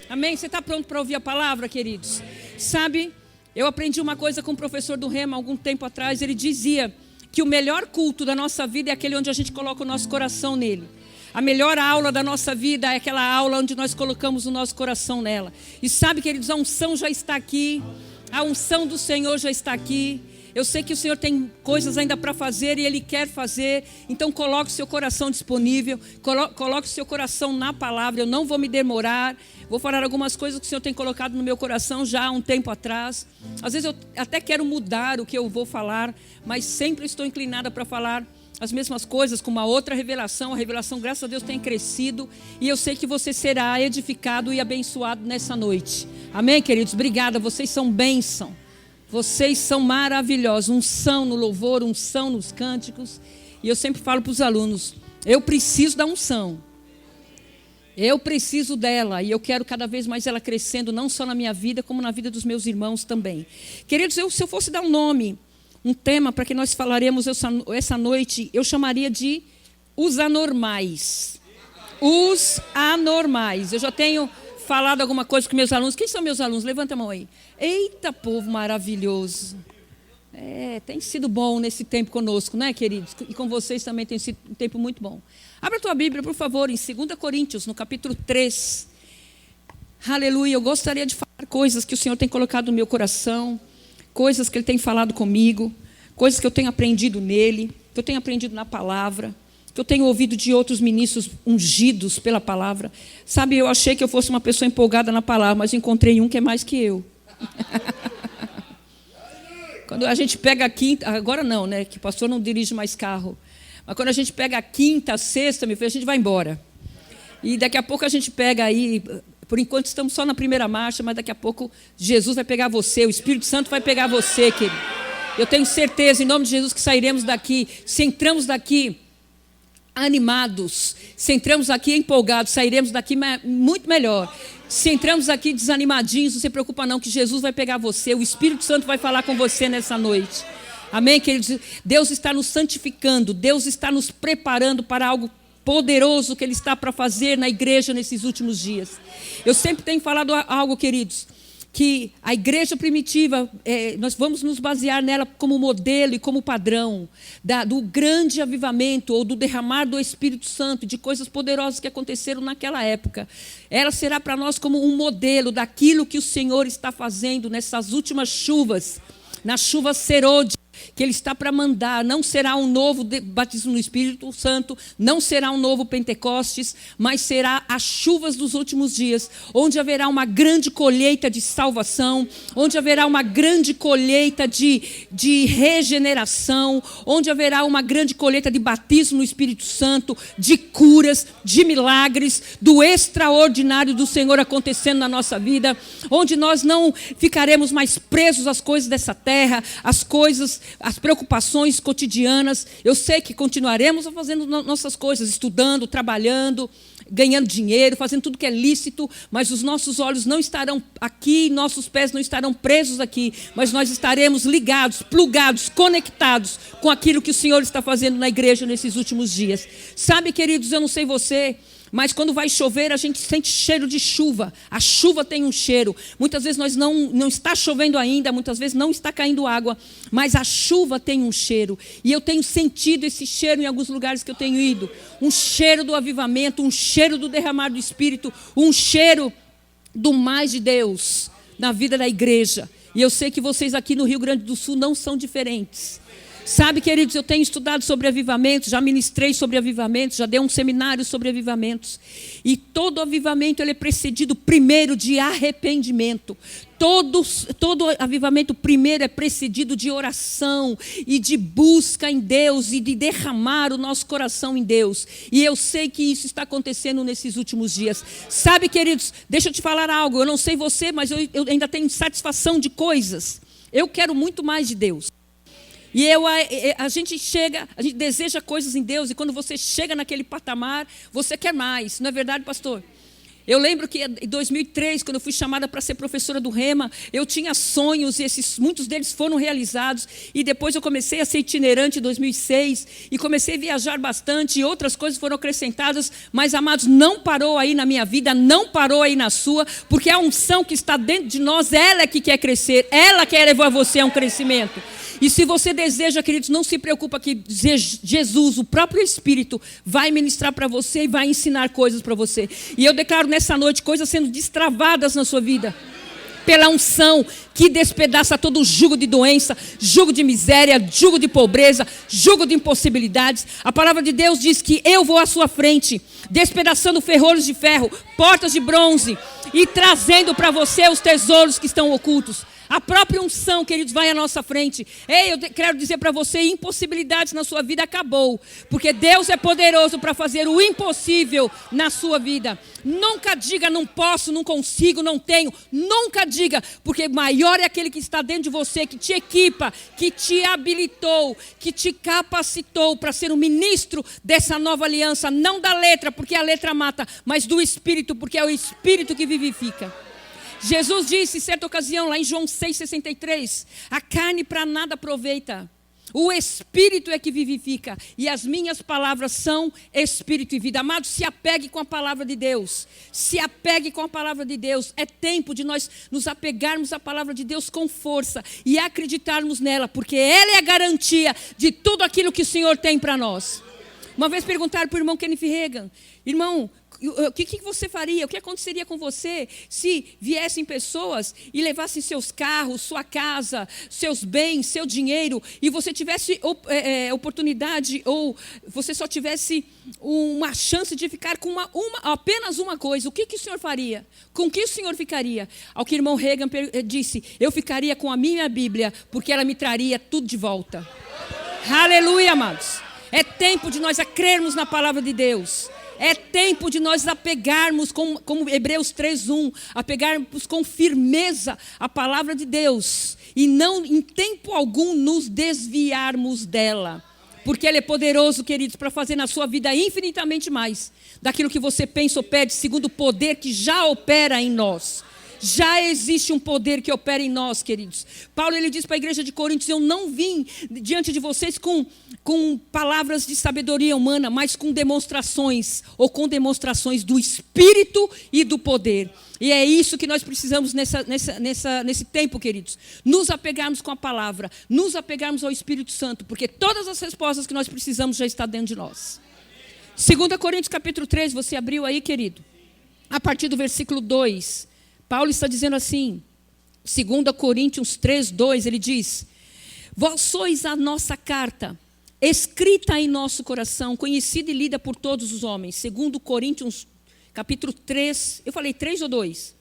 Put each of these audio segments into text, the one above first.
Amém? Você está pronto para ouvir a palavra, queridos? Sabe, eu aprendi uma coisa com o professor do Rema algum tempo atrás. Ele dizia que o melhor culto da nossa vida é aquele onde a gente coloca o nosso coração nele. A melhor aula da nossa vida é aquela aula onde nós colocamos o nosso coração nela. E sabe, queridos, a unção já está aqui. A unção do Senhor já está aqui. Eu sei que o Senhor tem coisas ainda para fazer e Ele quer fazer. Então coloque o seu coração disponível. Coloque o seu coração na palavra. Eu não vou me demorar. Vou falar algumas coisas que o Senhor tem colocado no meu coração já há um tempo atrás. Às vezes eu até quero mudar o que eu vou falar, mas sempre estou inclinada para falar as mesmas coisas com uma outra revelação. A revelação, graças a Deus, tem crescido. E eu sei que você será edificado e abençoado nessa noite. Amém, queridos? Obrigada. Vocês são bênção. Vocês são maravilhosos. Unção no louvor, unção nos cânticos. E eu sempre falo para os alunos, eu preciso da unção. Eu preciso dela. E eu quero cada vez mais ela crescendo, não só na minha vida, como na vida dos meus irmãos também. Queridos, se eu fosse dar um nome, um tema para que nós falaremos essa noite, eu chamaria de os anormais. Os anormais. Eu já tenho falado alguma coisa com meus alunos. Quem são meus alunos? Levanta a mão aí. Eita, povo maravilhoso. Tem sido bom nesse tempo conosco, né, queridos? E com vocês também tem sido um tempo muito bom. Abra a tua Bíblia, por favor, em 2 Coríntios, no capítulo 3. Aleluia. Eu gostaria de falar coisas que o Senhor tem colocado no meu coração, coisas que Ele tem falado comigo, coisas que eu tenho aprendido nele, que eu tenho aprendido na palavra, que eu tenho ouvido de outros ministros ungidos pela palavra. Sabe, eu achei que eu fosse uma pessoa empolgada na palavra, mas encontrei um que é mais que eu. Quando a gente pega a quinta, agora não, né, que o pastor não dirige mais carro, mas quando a gente pega a quinta, a sexta, meu filho, a gente vai embora. E daqui a pouco a gente pega aí, por enquanto estamos só na primeira marcha, mas daqui a pouco Jesus vai pegar você, o Espírito Santo vai pegar você, querido. Eu tenho certeza, em nome de Jesus, que sairemos daqui, se entramos daqui animados, se entramos aqui empolgados, sairemos daqui muito melhor. Se entramos aqui desanimadinhos, não se preocupa não, que Jesus vai pegar você, o Espírito Santo vai falar com você nessa noite. Amém, queridos? Deus está nos santificando, Deus está nos preparando para algo poderoso que Ele está para fazer na igreja nesses últimos dias. Eu sempre tenho falado algo, queridos, que a igreja primitiva, nós vamos nos basear nela como modelo e como padrão do grande avivamento ou do derramar do Espírito Santo, de coisas poderosas que aconteceram naquela época. Ela será para nós como um modelo daquilo que o Senhor está fazendo nessas últimas chuvas, na chuva serôdia, que Ele está para mandar. Não será um novo batismo no Espírito Santo, não será um novo Pentecostes, mas será as chuvas dos últimos dias, onde haverá uma grande colheita de salvação, onde haverá uma grande colheita de regeneração, onde haverá uma grande colheita de batismo no Espírito Santo, de curas, de milagres, do extraordinário do Senhor acontecendo na nossa vida, onde nós não ficaremos mais presos às coisas dessa terra, as preocupações cotidianas. Eu sei que continuaremos fazendo nossas coisas, estudando, trabalhando, ganhando dinheiro, fazendo tudo que é lícito, mas os nossos olhos não estarão aqui, nossos pés não estarão presos aqui, mas nós estaremos ligados, plugados, conectados com aquilo que o Senhor está fazendo na igreja nesses últimos dias. Sabe, queridos, eu não sei você, mas quando vai chover, a gente sente cheiro de chuva. A chuva tem um cheiro. Muitas vezes nós não está chovendo ainda, muitas vezes não está caindo água, mas a chuva tem um cheiro. E eu tenho sentido esse cheiro em alguns lugares que eu tenho ido. Um cheiro do avivamento, um cheiro do derramar do Espírito, um cheiro do mais de Deus na vida da igreja. E eu sei que vocês aqui no Rio Grande do Sul não são diferentes. Sabe, queridos, eu tenho estudado sobre avivamentos, já ministrei sobre avivamentos, já dei um seminário sobre avivamentos. E todo avivamento ele é precedido primeiro de arrependimento. Todo avivamento primeiro é precedido de oração e de busca em Deus e de derramar o nosso coração em Deus. E eu sei que isso está acontecendo nesses últimos dias. Sabe, queridos, deixa eu te falar algo. Eu não sei você, mas eu ainda tenho satisfação de coisas. Eu quero muito mais de Deus. E a gente deseja coisas em Deus, e quando você chega naquele patamar, você quer mais, não é verdade, pastor? Eu lembro que em 2003, quando eu fui chamada para ser professora do Rema, eu tinha sonhos, e muitos deles foram realizados. E depois eu comecei a ser itinerante em 2006, e comecei a viajar bastante, e outras coisas foram acrescentadas. Mas, amados, não parou aí na minha vida, não parou aí na sua, porque a unção que está dentro de nós, ela é que quer crescer, ela quer levar você a um crescimento. E se você deseja, queridos, não se preocupa que Jesus, o próprio Espírito, vai ministrar para você e vai ensinar coisas para você. E eu declaro nessa noite coisas sendo destravadas na sua vida. Pela unção que despedaça todo o jugo de doença, jugo de miséria, jugo de pobreza, jugo de impossibilidades. A palavra de Deus diz que eu vou à sua frente, despedaçando ferrolhos de ferro, portas de bronze e trazendo para você os tesouros que estão ocultos. A própria unção, queridos, vai à nossa frente. Ei, eu quero dizer para você, impossibilidades na sua vida acabou. Porque Deus é poderoso para fazer o impossível na sua vida. Nunca diga não posso, não consigo, não tenho. Nunca diga, porque maior é aquele que está dentro de você, que te equipa, que te habilitou, que te capacitou para ser um ministro dessa nova aliança. Não da letra, porque a letra mata, mas do Espírito, porque é o Espírito que vivifica. Jesus disse, em certa ocasião, lá em João 6,63, a carne para nada aproveita, o Espírito é que vivifica, e as minhas palavras são Espírito e vida. Amados, se apegue com a palavra de Deus, se apegue com a palavra de Deus. É tempo de nós nos apegarmos à palavra de Deus com força e acreditarmos nela, porque ela é a garantia de tudo aquilo que o Senhor tem para nós. Uma vez perguntaram para o irmão Kenneth Hagin, irmão, o que você faria? O que aconteceria com você se viessem pessoas e levassem seus carros, sua casa, seus bens, seu dinheiro, e você tivesse oportunidade, ou você só tivesse uma chance de ficar com apenas uma coisa? O que o senhor faria? Com que o senhor ficaria? Ao que o irmão Hagin disse, eu ficaria com a minha Bíblia, porque ela me traria tudo de volta. Aleluia, amados. É tempo de nós crermos na palavra de Deus. É tempo de nós apegarmos, como Hebreus 3:1, apegarmos com firmeza a palavra de Deus e não em tempo algum nos desviarmos dela. Porque Ele é poderoso, queridos, para fazer na sua vida infinitamente mais daquilo que você pensa ou pede, segundo o poder que já opera em nós. Já existe um poder que opera em nós, queridos. Paulo, ele diz para a igreja de Coríntios, eu não vim diante de vocês com palavras de sabedoria humana, mas com demonstrações, ou com demonstrações do Espírito e do poder. E é isso que nós precisamos nesse tempo, queridos. Nos apegarmos com a palavra, nos apegarmos ao Espírito Santo, porque todas as respostas que nós precisamos já estão dentro de nós. 2 Coríntios capítulo 3, você abriu aí, querido? A partir do versículo 2... Paulo está dizendo assim, 2 Coríntios 3:2, ele diz, vós sois a nossa carta, escrita em nosso coração, conhecida e lida por todos os homens. 2 Coríntios capítulo 3, eu falei 3 ou 2?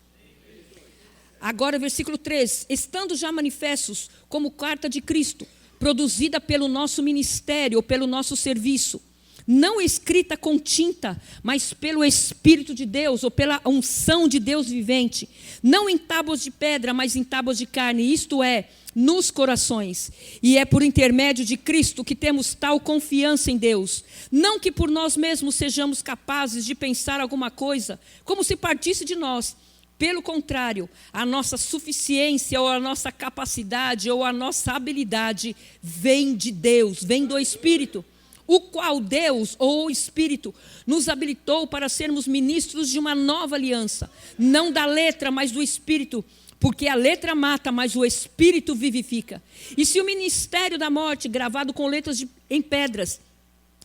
Agora versículo 3, estando já manifestos como carta de Cristo, produzida pelo nosso ministério ou pelo nosso serviço, não escrita com tinta, mas pelo Espírito de Deus, ou pela unção de Deus vivente, não em tábuas de pedra, mas em tábuas de carne, isto é, nos corações. E é por intermédio de Cristo que temos tal confiança em Deus. Não que por nós mesmos sejamos capazes de pensar alguma coisa, como se partisse de nós. Pelo contrário, a nossa suficiência, ou a nossa capacidade, ou a nossa habilidade, vem de Deus, vem do Espírito. O qual Deus, ou o Espírito, nos habilitou para sermos ministros de uma nova aliança. Não da letra, mas do Espírito. Porque a letra mata, mas o Espírito vivifica. E se o ministério da morte, gravado com letras em pedras,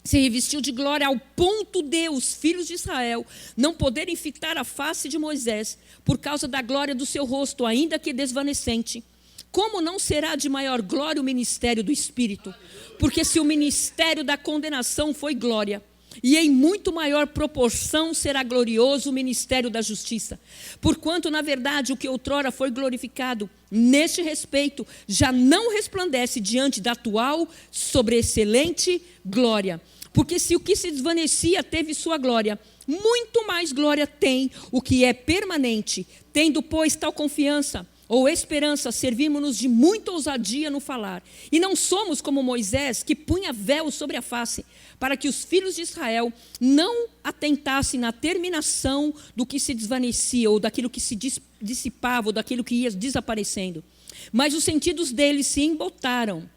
se revestiu de glória ao ponto de os filhos de Israel não poderem fitar a face de Moisés, por causa da glória do seu rosto, ainda que desvanecente, como não será de maior glória o ministério do Espírito? Porque se o ministério da condenação foi glória, e em muito maior proporção será glorioso o ministério da justiça. Porquanto, na verdade, o que outrora foi glorificado, neste respeito, já não resplandece diante da atual sobreexcelente glória. Porque se o que se desvanecia teve sua glória, muito mais glória tem o que é permanente. Tendo, pois, tal confiança, ou esperança, servimos-nos de muita ousadia no falar. E não somos como Moisés, que punha véu sobre a face, para que os filhos de Israel não atentassem na terminação do que se desvanecia, ou daquilo que se dissipava, ou daquilo que ia desaparecendo. Mas os sentidos deles se embotaram.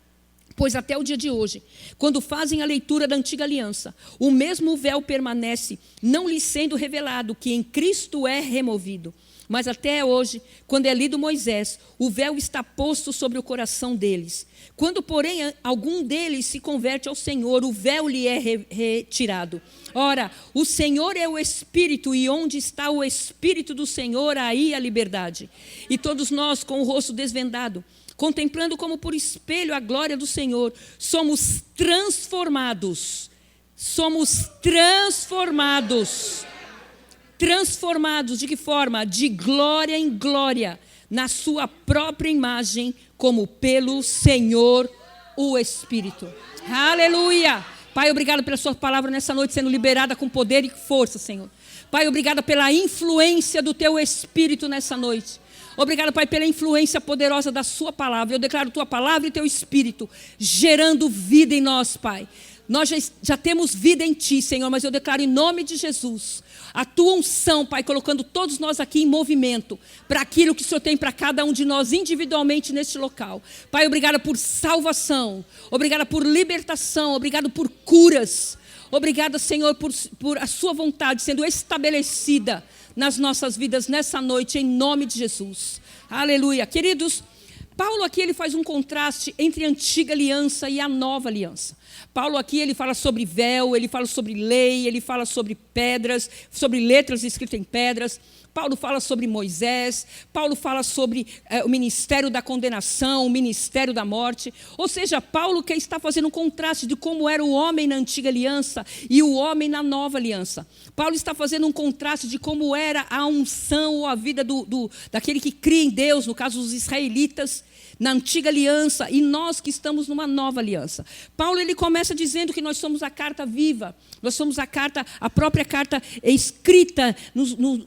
Pois até o dia de hoje, quando fazem a leitura da antiga aliança, o mesmo véu permanece, não lhes sendo revelado que em Cristo é removido. Mas até hoje, quando é lido Moisés, o véu está posto sobre o coração deles. Quando, porém, algum deles se converte ao Senhor, o véu lhe é retirado. Ora, o Senhor é o Espírito, e onde está o Espírito do Senhor, aí a liberdade. E todos nós, com o rosto desvendado, contemplando como por espelho a glória do Senhor, somos transformados. Transformados de que forma? De glória em glória, na sua própria imagem, como pelo Senhor, o Espírito. Aleluia! Pai, obrigado pela sua palavra nessa noite, sendo liberada com poder e força, Senhor. Pai, obrigado pela influência do teu Espírito nessa noite. Obrigado, Pai, pela influência poderosa da sua palavra. Eu declaro tua palavra e teu Espírito gerando vida em nós, Pai. Nós já temos vida em ti, Senhor, mas eu declaro em nome de Jesus a tua unção, Pai, colocando todos nós aqui em movimento para aquilo que o Senhor tem para cada um de nós individualmente neste local. Pai, obrigado por salvação, obrigado por libertação, obrigado por curas. Obrigada, Senhor, por a sua vontade sendo estabelecida nas nossas vidas nessa noite, em nome de Jesus. Aleluia. Queridos, Paulo aqui ele faz um contraste entre a antiga aliança e a nova aliança. Paulo aqui ele fala sobre véu, ele fala sobre lei, ele fala sobre pedras, sobre letras escritas em pedras. Paulo fala sobre Moisés, Paulo fala sobre o ministério da condenação, o ministério da morte. Ou seja, Paulo que está fazendo um contraste de como era o homem na antiga aliança e o homem na nova aliança. Paulo está fazendo um contraste de como era a unção ou a vida daquele que cria em Deus, no caso os israelitas, na antiga aliança, e nós que estamos numa nova aliança. Paulo ele começa dizendo que nós somos a carta viva, nós somos a própria carta escrita,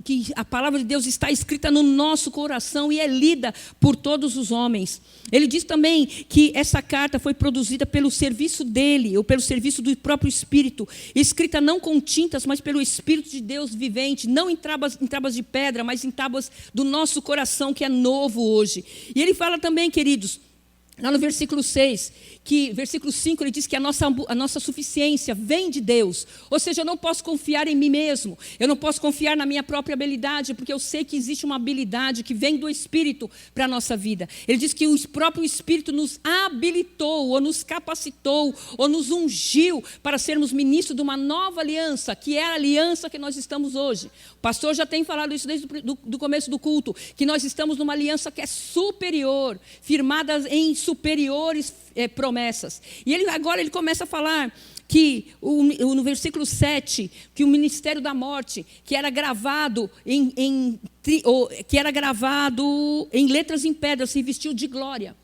que a palavra de Deus está escrita no nosso coração e é lida por todos os homens. Ele diz também que essa carta foi produzida pelo serviço dele, ou pelo serviço do próprio Espírito, escrita não com tintas, mas pelo Espírito de Deus vivente, não em tábuas de pedra, mas em tábuas do nosso coração, que é novo hoje. E ele fala também, queridos, lá no versículo 6, versículo 5, ele diz que a nossa suficiência vem de Deus. Ou seja, eu não posso confiar em mim mesmo, eu não posso confiar na minha própria habilidade, porque eu sei que existe uma habilidade que vem do Espírito para a nossa vida. Ele diz que o próprio Espírito nos habilitou, ou nos capacitou, ou nos ungiu para sermos ministros de uma nova aliança, que é a aliança que nós estamos hoje. O pastor já tem falado isso desde o começo do culto, que nós estamos numa aliança que é superior, firmada em superiores promessas. E agora ele começa a falar que no versículo 7, que o ministério da morte, que era gravado em letras em pedra, se vestiu de glória.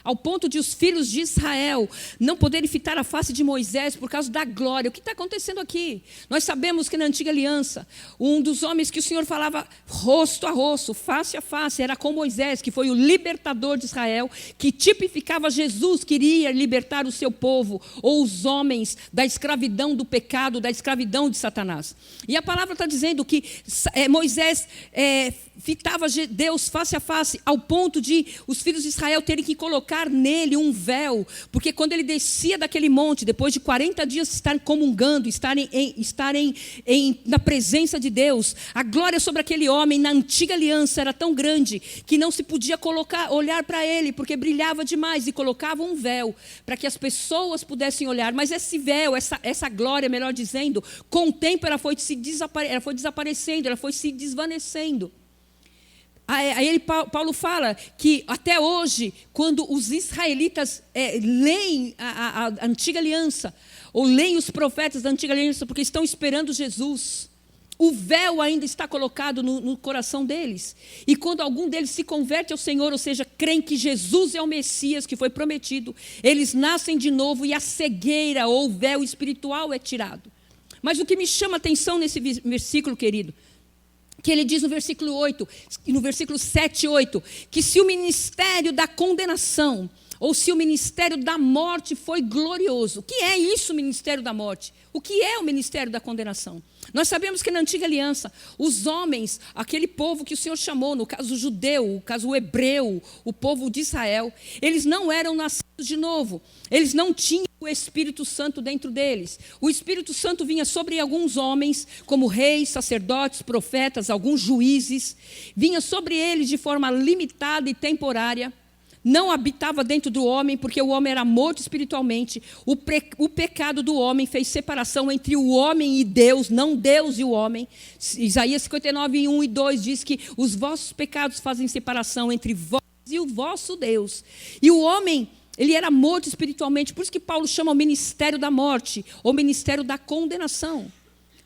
Ao ponto de os filhos de Israel não poderem fitar a face de Moisés por causa da glória. O que está acontecendo aqui? Nós sabemos que na antiga aliança, um dos homens que o Senhor falava rosto a rosto, face a face, era com Moisés, que foi o libertador de Israel, que tipificava Jesus, que iria libertar o seu povo, ou os homens, da escravidão do pecado, da escravidão de Satanás. E a palavra está dizendo que Moisés fitava Deus face a face, ao ponto de os filhos de Israel terem que colocar nele um véu, porque quando ele descia daquele monte, depois de 40 dias estarem comungando, estarem na presença de Deus, a glória sobre aquele homem na antiga aliança era tão grande que não se podia olhar para ele, porque brilhava demais, e colocava um véu para que as pessoas pudessem olhar. Mas esse véu, essa glória, melhor dizendo, com o tempo ela foi desaparecendo, ela foi se desvanecendo. Aí Paulo fala que até hoje, quando os israelitas leem a antiga aliança, ou leem os profetas da antiga aliança, porque estão esperando Jesus, o véu ainda está colocado no coração deles. E quando algum deles se converte ao Senhor, ou seja, creem que Jesus é o Messias que foi prometido, eles nascem de novo e a cegueira ou o véu espiritual é tirado. Mas o que me chama a atenção nesse versículo, querido, que ele diz no versículo 8, no versículo 7 e 8, que se o ministério da condenação, ou se o ministério da morte foi glorioso. O que é isso, o ministério da morte? O que é o ministério da condenação? Nós sabemos que na antiga aliança, os homens, aquele povo que o Senhor chamou, no caso o judeu, o caso o hebreu, o povo de Israel, eles não eram nascidos de novo. Eles não tinham o Espírito Santo dentro deles. O Espírito Santo vinha sobre alguns homens, como reis, sacerdotes, profetas, alguns juízes. Vinha sobre eles de forma limitada e temporária. Não habitava dentro do homem, porque o homem era morto espiritualmente. O pecado do homem fez separação entre o homem e Deus, não Deus e o homem. Isaías 59, 1 e 2 diz que os vossos pecados fazem separação entre vós e o vosso Deus. E o homem, ele era morto espiritualmente, por isso que Paulo chama o ministério da morte, ou ministério da condenação.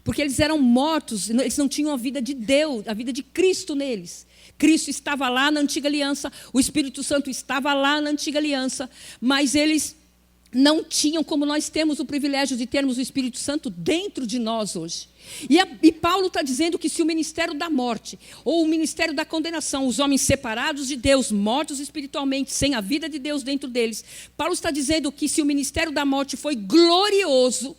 Porque eles eram mortos, eles não tinham a vida de Deus, a vida de Cristo neles. Cristo estava lá na antiga aliança, o Espírito Santo estava lá na antiga aliança, mas eles não tinham, como nós temos o privilégio de termos o Espírito Santo dentro de nós hoje. E Paulo está dizendo que se o ministério da morte, ou o ministério da condenação, os homens separados de Deus, mortos espiritualmente, sem a vida de Deus dentro deles, Paulo está dizendo que se o ministério da morte foi glorioso,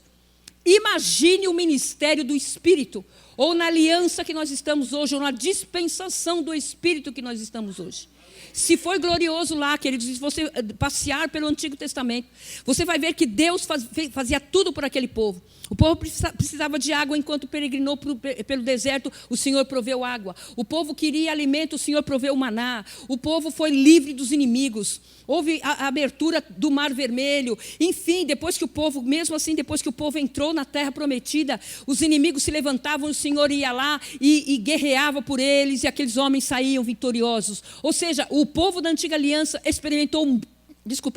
imagine o ministério do Espírito, ou na aliança que nós estamos hoje, ou na dispensação do Espírito que nós estamos hoje. Se foi glorioso lá, queridos, se você passear pelo Antigo Testamento, você vai ver que Deus fazia tudo por aquele povo. O povo precisava de água enquanto peregrinou pelo deserto, o Senhor proveu água. O povo queria alimento, o Senhor proveu maná. O povo foi livre dos inimigos. Houve a abertura do Mar Vermelho. Enfim, depois que o povo, mesmo assim, depois que o povo entrou na terra prometida, os inimigos se levantavam, o Senhor ia lá e guerreava por eles, e aqueles homens saíam vitoriosos. Ou seja, o povo da antiga aliança experimentou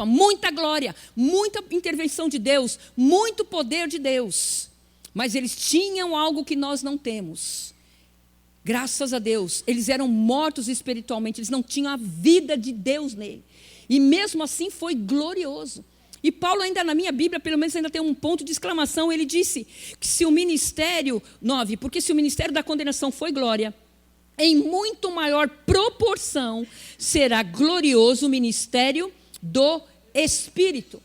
muita glória, muita intervenção de Deus, muito poder de Deus. Mas eles tinham algo que nós não temos. Graças a Deus, eles eram mortos espiritualmente, eles não tinham a vida de Deus nele. E mesmo assim foi glorioso. E Paulo ainda na minha Bíblia, pelo menos ainda tem um ponto de exclamação, ele disse que se o ministério, 9, porque se o ministério da condenação foi glória, em muito maior proporção será glorioso o ministério do Espírito.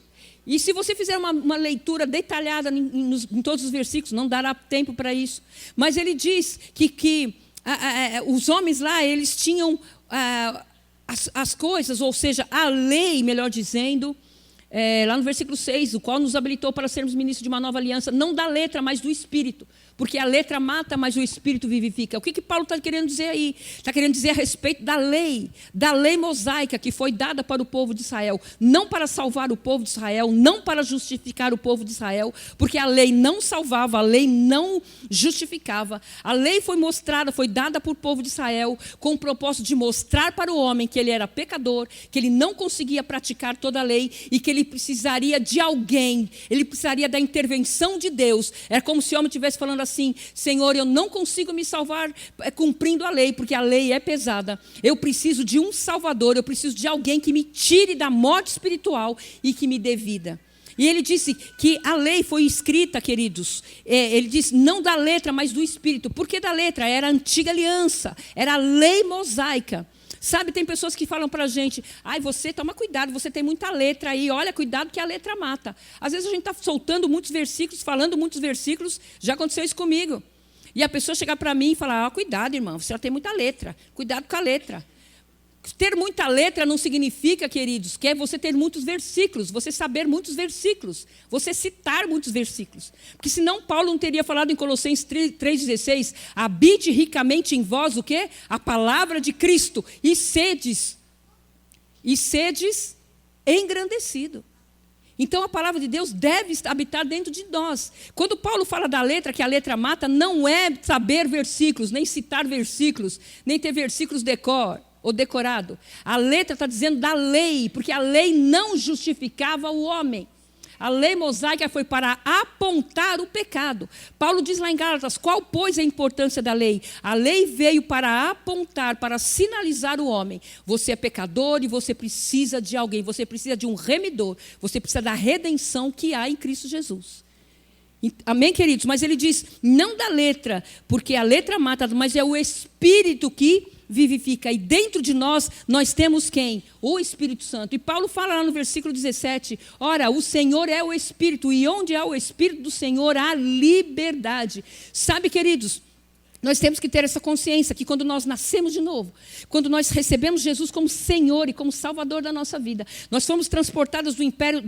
E se você fizer uma leitura detalhada em todos os versículos, não dará tempo para isso, mas ele diz que os homens lá, eles tinham as coisas, ou seja, a lei, melhor dizendo, lá no versículo 6, o qual nos habilitou para sermos ministros de uma nova aliança, não da letra, mas do Espírito. Porque a letra mata, mas o Espírito vivifica. O que Paulo está querendo dizer aí? Está querendo dizer a respeito da lei mosaica que foi dada para o povo de Israel. Não para salvar o povo de Israel, não para justificar o povo de Israel, porque a lei não salvava, a lei não justificava. A lei foi mostrada, foi dada por povo de Israel com o propósito de mostrar para o homem que ele era pecador, que ele não conseguia praticar toda a lei e que ele precisaria de alguém, ele precisaria da intervenção de Deus. Era como se o homem estivesse falando assim: Senhor, eu não consigo me salvar cumprindo a lei, porque a lei é pesada. Eu preciso de um Salvador, eu preciso de alguém que me tire da morte espiritual e que me dê vida. E ele disse que a lei foi escrita, queridos, ele disse não da letra, mas do Espírito. Por que da letra? Era a antiga aliança, era a lei mosaica. Sabe, tem pessoas que falam para a gente: ai, você toma cuidado, você tem muita letra aí, olha, cuidado que a letra mata. Às vezes a gente está soltando muitos versículos, falando muitos versículos, já aconteceu isso comigo. E a pessoa chegar para mim e falar: cuidado, irmão, você já tem muita letra, cuidado com a letra. Ter muita letra não significa, queridos, que é você ter muitos versículos, você saber muitos versículos, você citar muitos versículos. Porque senão Paulo não teria falado em Colossenses 3,16, habite ricamente em vós o quê? A palavra de Cristo, e sedes engrandecido. Então a palavra de Deus deve habitar dentro de nós. Quando Paulo fala da letra, que a letra mata, não é saber versículos, nem citar versículos, nem ter versículos ou decorado. A letra está dizendo da lei, porque a lei não justificava o homem. A lei mosaica foi para apontar o pecado. Paulo diz lá em Gálatas: qual, pois, a importância da lei? A lei veio para apontar, para sinalizar o homem. Você é pecador e você precisa de alguém, você precisa de um remidor, você precisa da redenção que há em Cristo Jesus. Amém, queridos? Mas ele diz, não da letra, porque a letra mata, mas é o Espírito que vivifica. E dentro de nós temos quem? O Espírito Santo. E Paulo fala lá no versículo 17, ora, o Senhor é o Espírito, e onde há o Espírito do Senhor, há liberdade. Sabe, queridos, nós temos que ter essa consciência que quando nós nascemos de novo, quando nós recebemos Jesus como Senhor e como Salvador da nossa vida, nós fomos transportados do império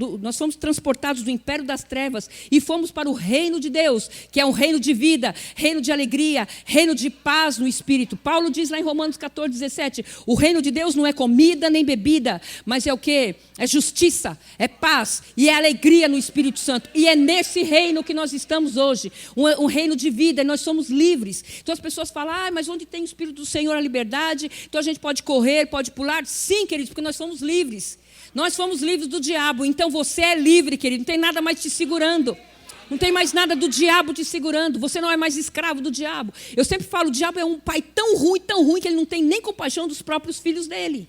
das trevas e fomos para o reino de Deus, que é um reino de vida, reino de alegria, reino de paz no Espírito. Paulo diz lá em Romanos 14, 17, o reino de Deus não é comida nem bebida, mas é o quê? É justiça, é paz e é alegria no Espírito Santo. E é nesse reino que nós estamos hoje, um reino de vida, e nós somos livres. Então as pessoas falam, mas onde tem o Espírito do Senhor a liberdade? Então a gente pode correr, pode pular. Sim, queridos, porque nós somos livres. Nós fomos livres do diabo. Então você é livre, querido. Não tem nada mais te segurando. Não tem mais nada do diabo te segurando. Você não é mais escravo do diabo. Eu sempre falo, o diabo é um pai tão ruim, que ele não tem nem compaixão dos próprios filhos dele.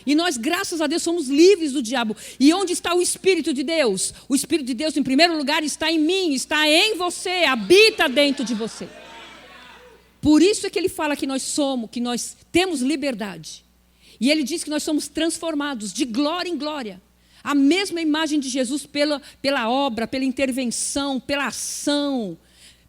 E nós, graças a Deus, somos livres do diabo. E onde está o Espírito de Deus? O Espírito de Deus, em primeiro lugar, está em mim, está em você, habita dentro de você. Por isso é que ele fala que nós temos liberdade. E ele diz que nós somos transformados de glória em glória. A mesma imagem de Jesus pela obra, pela intervenção, pela ação,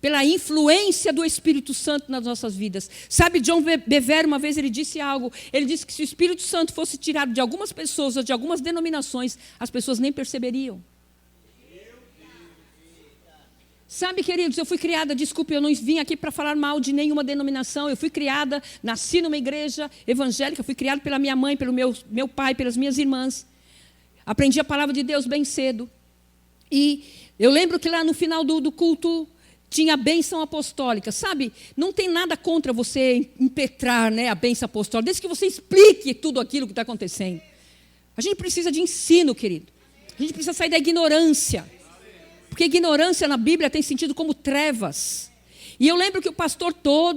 pela influência do Espírito Santo nas nossas vidas. Sabe, John Bevere, uma vez ele disse algo. Ele disse que se o Espírito Santo fosse tirado de algumas pessoas ou de algumas denominações, as pessoas nem perceberiam. Sabe, queridos, eu fui criada, desculpe, eu não vim aqui para falar mal de nenhuma denominação. Eu fui criada, nasci numa igreja evangélica, fui criada pela minha mãe, pelo meu pai, pelas minhas irmãs. Aprendi a palavra de Deus bem cedo. E eu lembro que lá no final do culto tinha a bênção apostólica. Sabe, não tem nada contra você impetrar, a bênção apostólica, desde que você explique tudo aquilo que está acontecendo. A gente precisa de ensino, querido. A gente precisa sair da ignorância. Porque ignorância na Bíblia tem sentido como trevas. E eu lembro que o pastor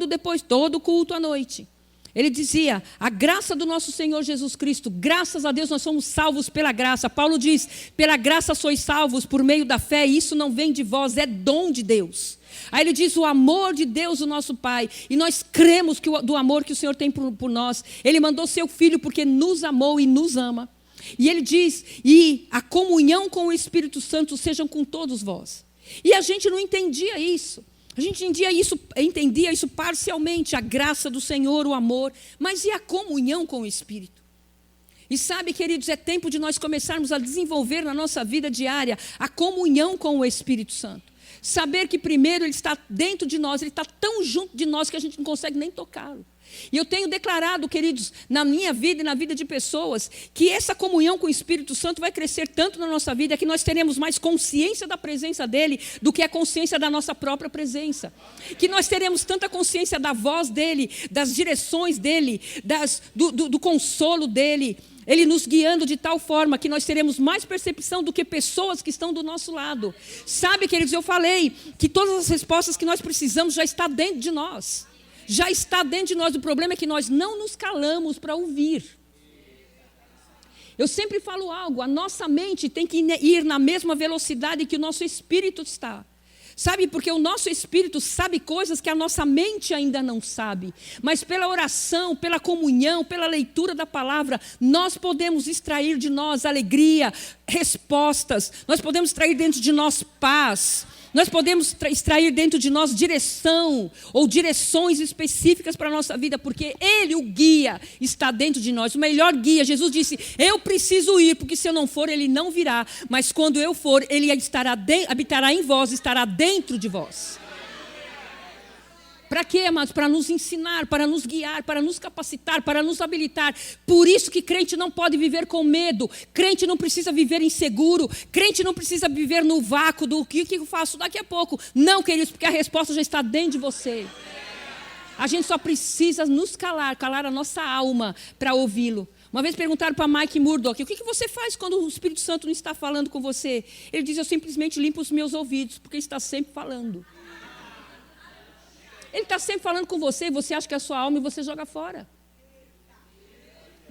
depois todo culto à noite, ele dizia, a graça do nosso Senhor Jesus Cristo, graças a Deus nós somos salvos pela graça. Paulo diz, pela graça sois salvos por meio da fé, e isso não vem de vós, é dom de Deus. Aí ele diz, o amor de Deus, o nosso Pai, e nós cremos do amor que o Senhor tem por nós. Ele mandou seu Filho porque nos amou e nos ama. E ele diz, e a comunhão com o Espírito Santo sejam com todos vós. E a gente não entendia isso. A gente entendia isso parcialmente, a graça do Senhor, o amor. Mas e a comunhão com o Espírito? E sabe, queridos, é tempo de nós começarmos a desenvolver na nossa vida diária a comunhão com o Espírito Santo. Saber que primeiro Ele está dentro de nós, Ele está tão junto de nós que a gente não consegue nem tocá-lo. E eu tenho declarado, queridos, na minha vida e na vida de pessoas, que essa comunhão com o Espírito Santo vai crescer tanto na nossa vida que nós teremos mais consciência da presença dEle do que a consciência da nossa própria presença. Que nós teremos tanta consciência da voz dEle, das direções dEle, do consolo dEle, Ele nos guiando de tal forma que nós teremos mais percepção do que pessoas que estão do nosso lado. Sabe, queridos, eu falei que todas as respostas que nós precisamos já estão dentro de nós. Já está dentro de nós. O problema é que nós não nos calamos para ouvir. Eu sempre falo algo, a nossa mente tem que ir na mesma velocidade que o nosso espírito está. Sabe, porque o nosso espírito sabe coisas que a nossa mente ainda não sabe. Mas pela oração, pela comunhão, pela leitura da palavra, nós podemos extrair de nós alegria, respostas. Nós podemos extrair dentro de nós paz. Nós podemos extrair dentro de nós direção ou direções específicas para a nossa vida, porque Ele, o guia, está dentro de nós. O melhor guia, Jesus disse, eu preciso ir, porque se eu não for, Ele não virá. Mas quando eu for, Ele habitará em vós, estará dentro de vós. Para quê, amados? Para nos ensinar, para nos guiar, para nos capacitar, para nos habilitar. Por isso que crente não pode viver com medo. Crente não precisa viver inseguro. Crente não precisa viver no vácuo do que eu faço daqui a pouco. Não, queridos, porque a resposta já está dentro de você. A gente só precisa nos calar a nossa alma para ouvi-lo. Uma vez perguntaram para Mike Murdock, o que você faz quando o Espírito Santo não está falando com você? Ele diz, eu simplesmente limpo os meus ouvidos, porque ele está sempre falando. Ele está sempre falando com você, e você acha que é a sua alma e você joga fora.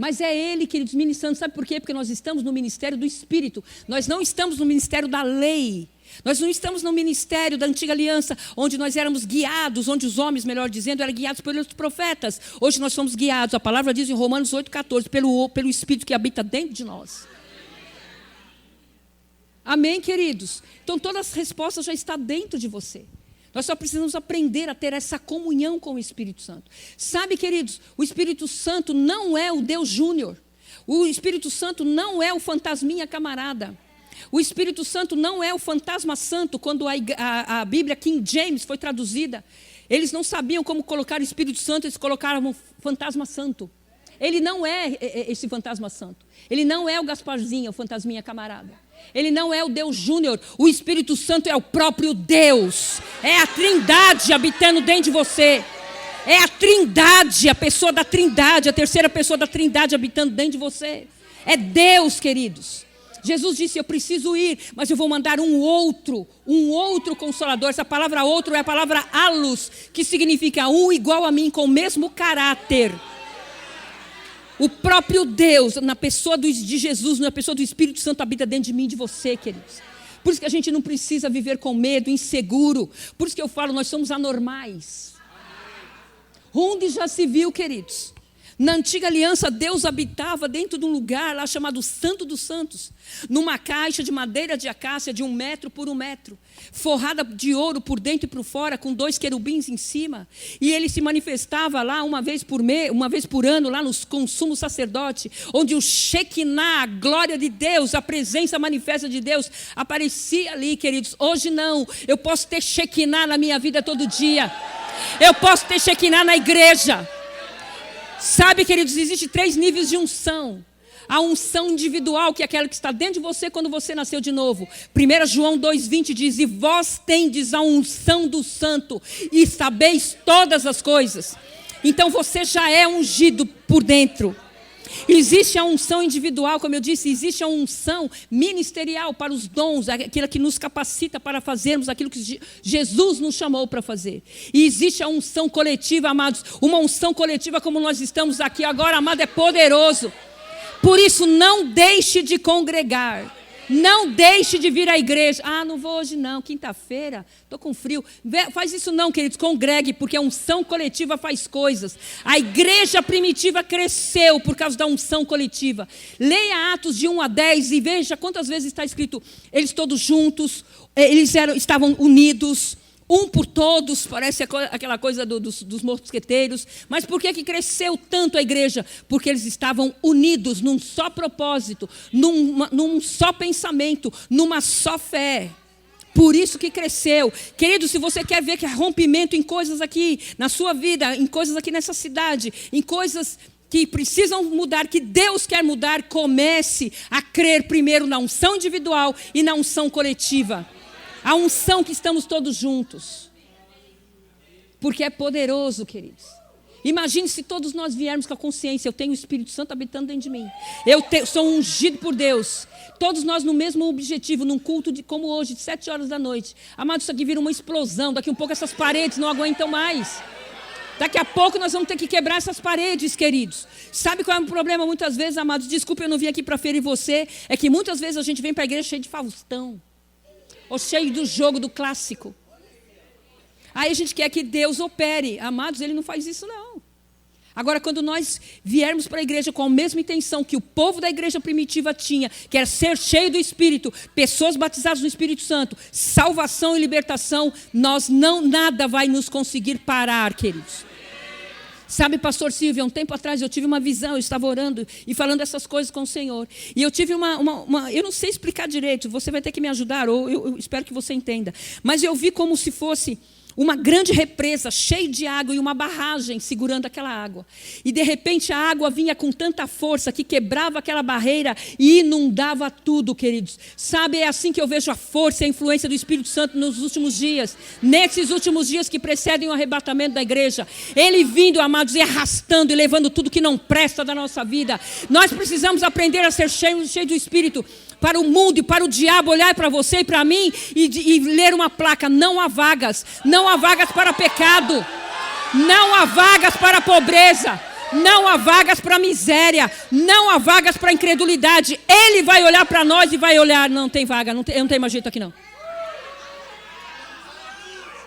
Mas é Ele, queridos, ministrando. Sabe por quê? Porque nós estamos no ministério do Espírito. Nós não estamos no ministério da lei. Nós não estamos no ministério da antiga aliança, onde nós éramos guiados, onde os homens, melhor dizendo, eram guiados pelos profetas. Hoje nós somos guiados, a palavra diz em Romanos 8,14, pelo Espírito que habita dentro de nós. Amém, queridos? Então todas as respostas já estão dentro de você. Nós só precisamos aprender a ter essa comunhão com o Espírito Santo. Sabe, queridos, o Espírito Santo não é o Deus Júnior. O Espírito Santo não é o fantasminha camarada. O Espírito Santo não é o fantasma santo. Quando a Bíblia King James foi traduzida, eles não sabiam como colocar o Espírito Santo, eles colocaram fantasma santo. Ele não é esse fantasma santo. Ele não é o Gasparzinho, o fantasminha camarada. Ele não é o Deus Júnior. O Espírito Santo é o próprio Deus. É a Trindade habitando dentro de você. É a Trindade, a pessoa da Trindade, a terceira pessoa da Trindade habitando dentro de você. É Deus, queridos. Jesus disse, eu preciso ir, mas eu vou mandar um outro Consolador. Essa palavra outro é a palavra allos, que significa um igual a mim, com o mesmo caráter. O próprio Deus, na pessoa de Jesus, na pessoa do Espírito Santo, habita dentro de mim e de você, queridos. Por isso que a gente não precisa viver com medo, inseguro. Por isso que eu falo, nós somos anormais. Onde já se viu, queridos? Na antiga aliança, Deus habitava dentro de um lugar lá chamado Santo dos Santos, numa caixa de madeira de acácia de 1 metro por 1 metro, forrada de ouro por dentro e por fora, com 2 querubins em cima. E ele se manifestava lá uma vez por ano, lá com o sumo sacerdote, onde o Shekinah, a glória de Deus, a presença manifesta de Deus, aparecia ali, queridos. Hoje não, eu posso ter Shekinah na minha vida todo dia. Eu posso ter Shekinah na igreja. Sabe, queridos, existem 3 níveis de unção. A unção individual, que é aquela que está dentro de você quando você nasceu de novo. 1 João 2,20 diz, e vós tendes a unção do santo, e sabeis todas as coisas. Então você já é ungido por dentro. Existe a unção individual, como eu disse, existe a unção ministerial para os dons, aquilo que nos capacita para fazermos aquilo que Jesus nos chamou para fazer. E existe a unção coletiva, amados. Uma unção coletiva como nós estamos aqui agora, amado, é poderoso. Por isso, não deixe de congregar. Não deixe de vir à igreja. Ah, não vou hoje não, quinta-feira, estou com frio. Faz isso não, queridos, congregue, porque a unção coletiva faz coisas. A igreja primitiva cresceu por causa da unção coletiva. Leia Atos de 1 a 10 e veja quantas vezes está escrito, eles todos juntos, estavam unidos, um por todos, parece aquela coisa dos mosqueteiros. Mas por que cresceu tanto a igreja? Porque eles estavam unidos num só propósito, num só pensamento, numa só fé. Por isso que cresceu. Querido, se você quer ver que há rompimento em coisas aqui na sua vida, em coisas aqui nessa cidade, em coisas que precisam mudar, que Deus quer mudar, comece a crer primeiro na unção individual e na unção coletiva. A unção que estamos todos juntos. Porque é poderoso, queridos. Imagine se todos nós viermos com a consciência, eu tenho o Espírito Santo habitando dentro de mim. Eu sou ungido por Deus. Todos nós no mesmo objetivo, num culto como hoje, de 7 horas da noite. Amados, isso aqui vira uma explosão. Daqui um pouco essas paredes não aguentam mais. Daqui a pouco nós vamos ter que quebrar essas paredes, queridos. Sabe qual é o problema muitas vezes, amados? Desculpe, eu não vim aqui para ferir você. É que muitas vezes a gente vem para a igreja cheio de Faustão. Ou cheio do jogo, do clássico. Aí a gente quer que Deus opere. Amados, Ele não faz isso não. Agora, quando nós viermos para a igreja com a mesma intenção que o povo da igreja primitiva tinha, que era ser cheio do Espírito, pessoas batizadas no Espírito Santo, salvação e libertação, nada vai nos conseguir parar, queridos. Sabe, pastor Silvio, há um tempo atrás eu tive uma visão, eu estava orando e falando essas coisas com o Senhor. E eu tive eu não sei explicar direito, você vai ter que me ajudar, ou eu espero que você entenda. Mas eu vi como se fosse uma grande represa, cheia de água e uma barragem segurando aquela água. E de repente a água vinha com tanta força que quebrava aquela barreira e inundava tudo, queridos. Sabe, é assim que eu vejo a força e a influência do Espírito Santo nos últimos dias. Nesses últimos dias que precedem o arrebatamento da igreja. Ele vindo, amados, e arrastando e levando tudo que não presta da nossa vida. Nós precisamos aprender a ser cheio do Espírito. Para o mundo e para o diabo olhar para você e para mim e ler uma placa, não há vagas para pecado, não há vagas para pobreza, Não há vagas para miséria, não há vagas para incredulidade. Ele vai olhar para nós e vai olhar, não tem vaga, eu não tenho mais jeito aqui não.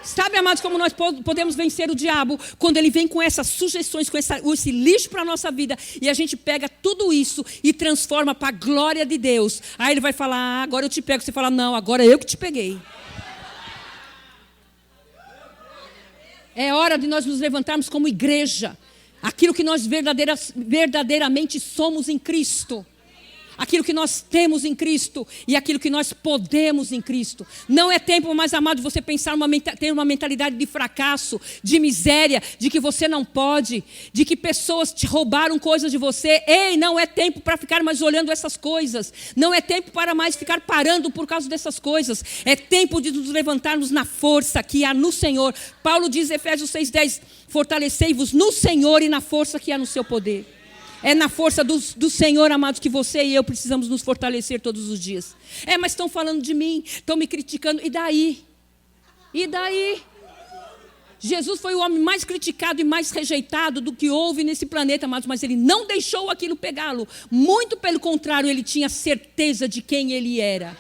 Sabe, amados, como nós podemos vencer o diabo? Quando ele vem com essas sugestões, com esse lixo para a nossa vida, e a gente pega tudo isso e transforma para a glória de Deus. Aí ele vai falar, agora eu te pego. Você fala, não, agora eu que te peguei. É hora de nós nos levantarmos como igreja. Aquilo que nós verdadeiramente somos em Cristo. Aquilo que nós temos em Cristo e aquilo que nós podemos em Cristo. Não é tempo, mais amado, de você pensar ter uma mentalidade de fracasso, de miséria, de que você não pode, de que pessoas te roubaram coisas de você. Ei, não é tempo para ficar mais olhando essas coisas. Não é tempo para mais ficar parando por causa dessas coisas. É tempo de nos levantarmos na força que há no Senhor. Paulo diz em Efésios 6,10, fortalecei-vos no Senhor e na força que há no seu poder. É na força do Senhor, amados, que você e eu precisamos nos fortalecer todos os dias. Mas estão falando de mim, estão me criticando, e daí? E daí? Jesus foi o homem mais criticado e mais rejeitado do que houve nesse planeta, amados, mas ele não deixou aquilo pegá-lo. Muito pelo contrário, ele tinha certeza de quem ele era.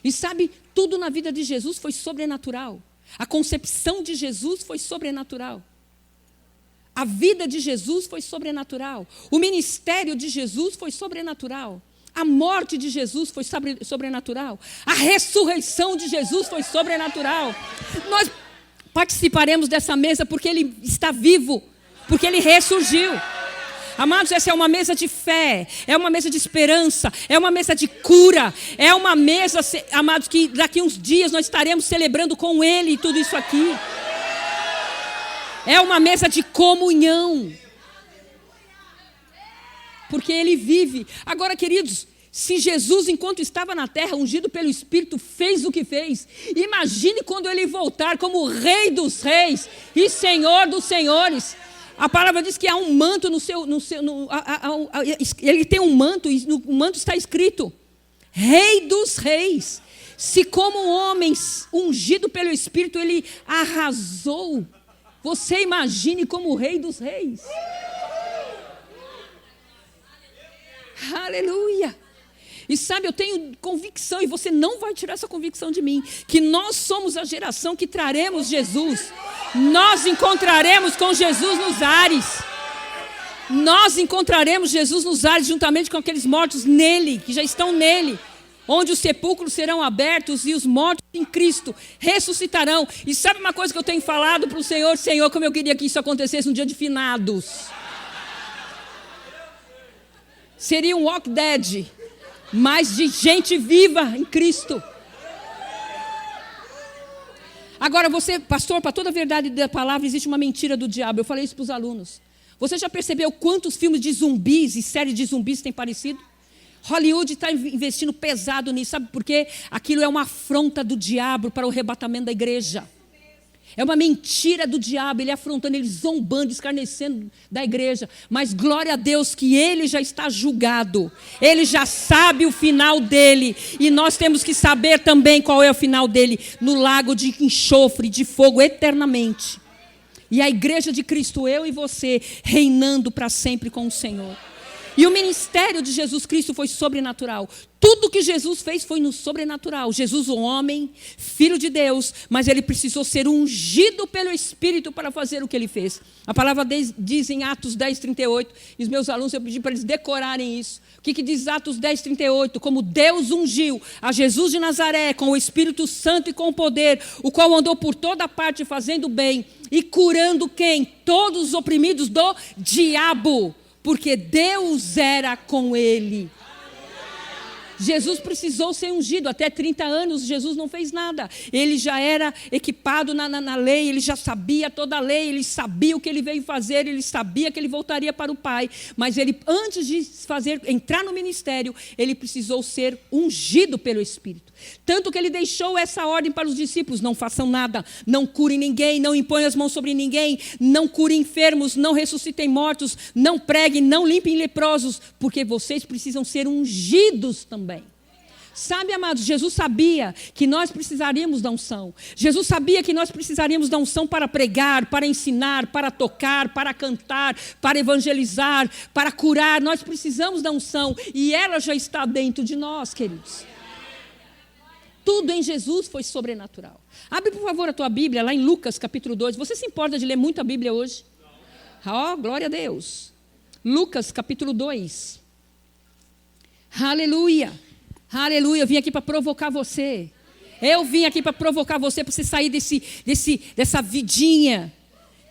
E sabe, tudo na vida de Jesus foi sobrenatural. A concepção de Jesus foi sobrenatural. A vida de Jesus foi sobrenatural. O ministério de Jesus foi sobrenatural. A morte de Jesus foi sobrenatural. A ressurreição de Jesus foi sobrenatural. Nós participaremos dessa mesa porque Ele está vivo, porque Ele ressurgiu. Amados, essa é uma mesa de fé, é uma mesa de esperança, é uma mesa de cura, é uma mesa, amados, que daqui uns dias nós estaremos celebrando com Ele tudo isso aqui. É uma mesa de comunhão. Porque Ele vive. Agora, queridos, se Jesus, enquanto estava na terra, ungido pelo Espírito, fez o que fez, imagine quando Ele voltar como Rei dos Reis e Senhor dos Senhores. A palavra diz que há um manto Ele tem um manto, e no manto está escrito Rei dos Reis. Se como homem ungido pelo Espírito, Ele arrasou, você imagine como o Rei dos Reis. Aleluia. E sabe, eu tenho convicção, e você não vai tirar essa convicção de mim, que nós somos a geração que traremos Jesus. Nós encontraremos com Jesus nos ares. Nós encontraremos Jesus nos ares, juntamente com aqueles mortos nele, que já estão nele. Onde os sepulcros serão abertos e os mortos em Cristo ressuscitarão. E sabe uma coisa que eu tenho falado para o Senhor? Senhor, como eu queria que isso acontecesse no dia de finados. Seria um walk dead, mas de gente viva em Cristo. Agora você, pastor, para toda a verdade da palavra existe uma mentira do diabo. Eu falei isso para os alunos. Você já percebeu quantos filmes de zumbis e séries de zumbis têm aparecido? Hollywood está investindo pesado nisso, sabe por quê? Aquilo é uma afronta do diabo para o arrebatamento da igreja. É uma mentira do diabo, ele afrontando, ele zombando, escarnecendo da igreja. Mas glória a Deus que ele já está julgado. Ele já sabe o final dele. E nós temos que saber também qual é o final dele. No lago de enxofre, de fogo, eternamente. E a igreja de Cristo, eu e você, reinando para sempre com o Senhor. E o ministério de Jesus Cristo foi sobrenatural. Tudo que Jesus fez foi no sobrenatural. Jesus, o homem, filho de Deus, mas ele precisou ser ungido pelo Espírito para fazer o que ele fez. A palavra diz em Atos 10:38, e os meus alunos, eu pedi para eles decorarem isso. O que diz Atos 10:38? Como Deus ungiu a Jesus de Nazaré com o Espírito Santo e com o poder, o qual andou por toda parte fazendo bem e curando quem? Todos os oprimidos do diabo. Porque Deus era com ele. Jesus precisou ser ungido. Até 30 anos Jesus não fez nada. Ele já era equipado na lei, ele já sabia toda a lei, ele sabia o que ele veio fazer, ele sabia que ele voltaria para o Pai. Mas ele, antes de entrar no ministério, ele precisou ser ungido pelo Espírito. Tanto que ele deixou essa ordem para os discípulos: não façam nada, não curem ninguém, não imponham as mãos sobre ninguém, não curem enfermos, não ressuscitem mortos, não preguem, não limpem leprosos, porque vocês precisam ser ungidos também. Sabe, amados, Jesus sabia que nós precisaríamos da unção. Jesus sabia que nós precisaríamos da unção para pregar, para ensinar, para tocar, para cantar, para evangelizar, para curar. Nós precisamos da unção e ela já está dentro de nós, queridos. Tudo em Jesus foi sobrenatural. Abre, por favor, a tua Bíblia lá em Lucas capítulo 2. Você se importa de ler muito a Bíblia hoje? Oh, glória a Deus. Lucas capítulo 2. Aleluia. Aleluia, eu vim aqui para provocar você. Eu vim aqui para provocar você, para você sair dessa vidinha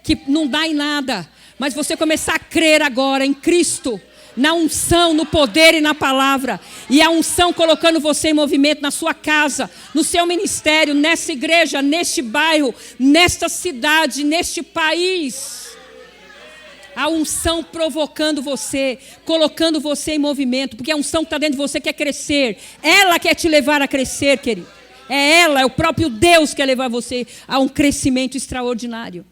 que não dá em nada. Mas você começar a crer agora em Cristo, na unção, no poder e na palavra. E a unção colocando você em movimento na sua casa, no seu ministério, nessa igreja, neste bairro, nesta cidade, neste país. A unção provocando você, colocando você em movimento, porque a unção que está dentro de você quer crescer. Ela quer te levar a crescer, querido. É ela, é o próprio Deus que quer levar você a um crescimento extraordinário.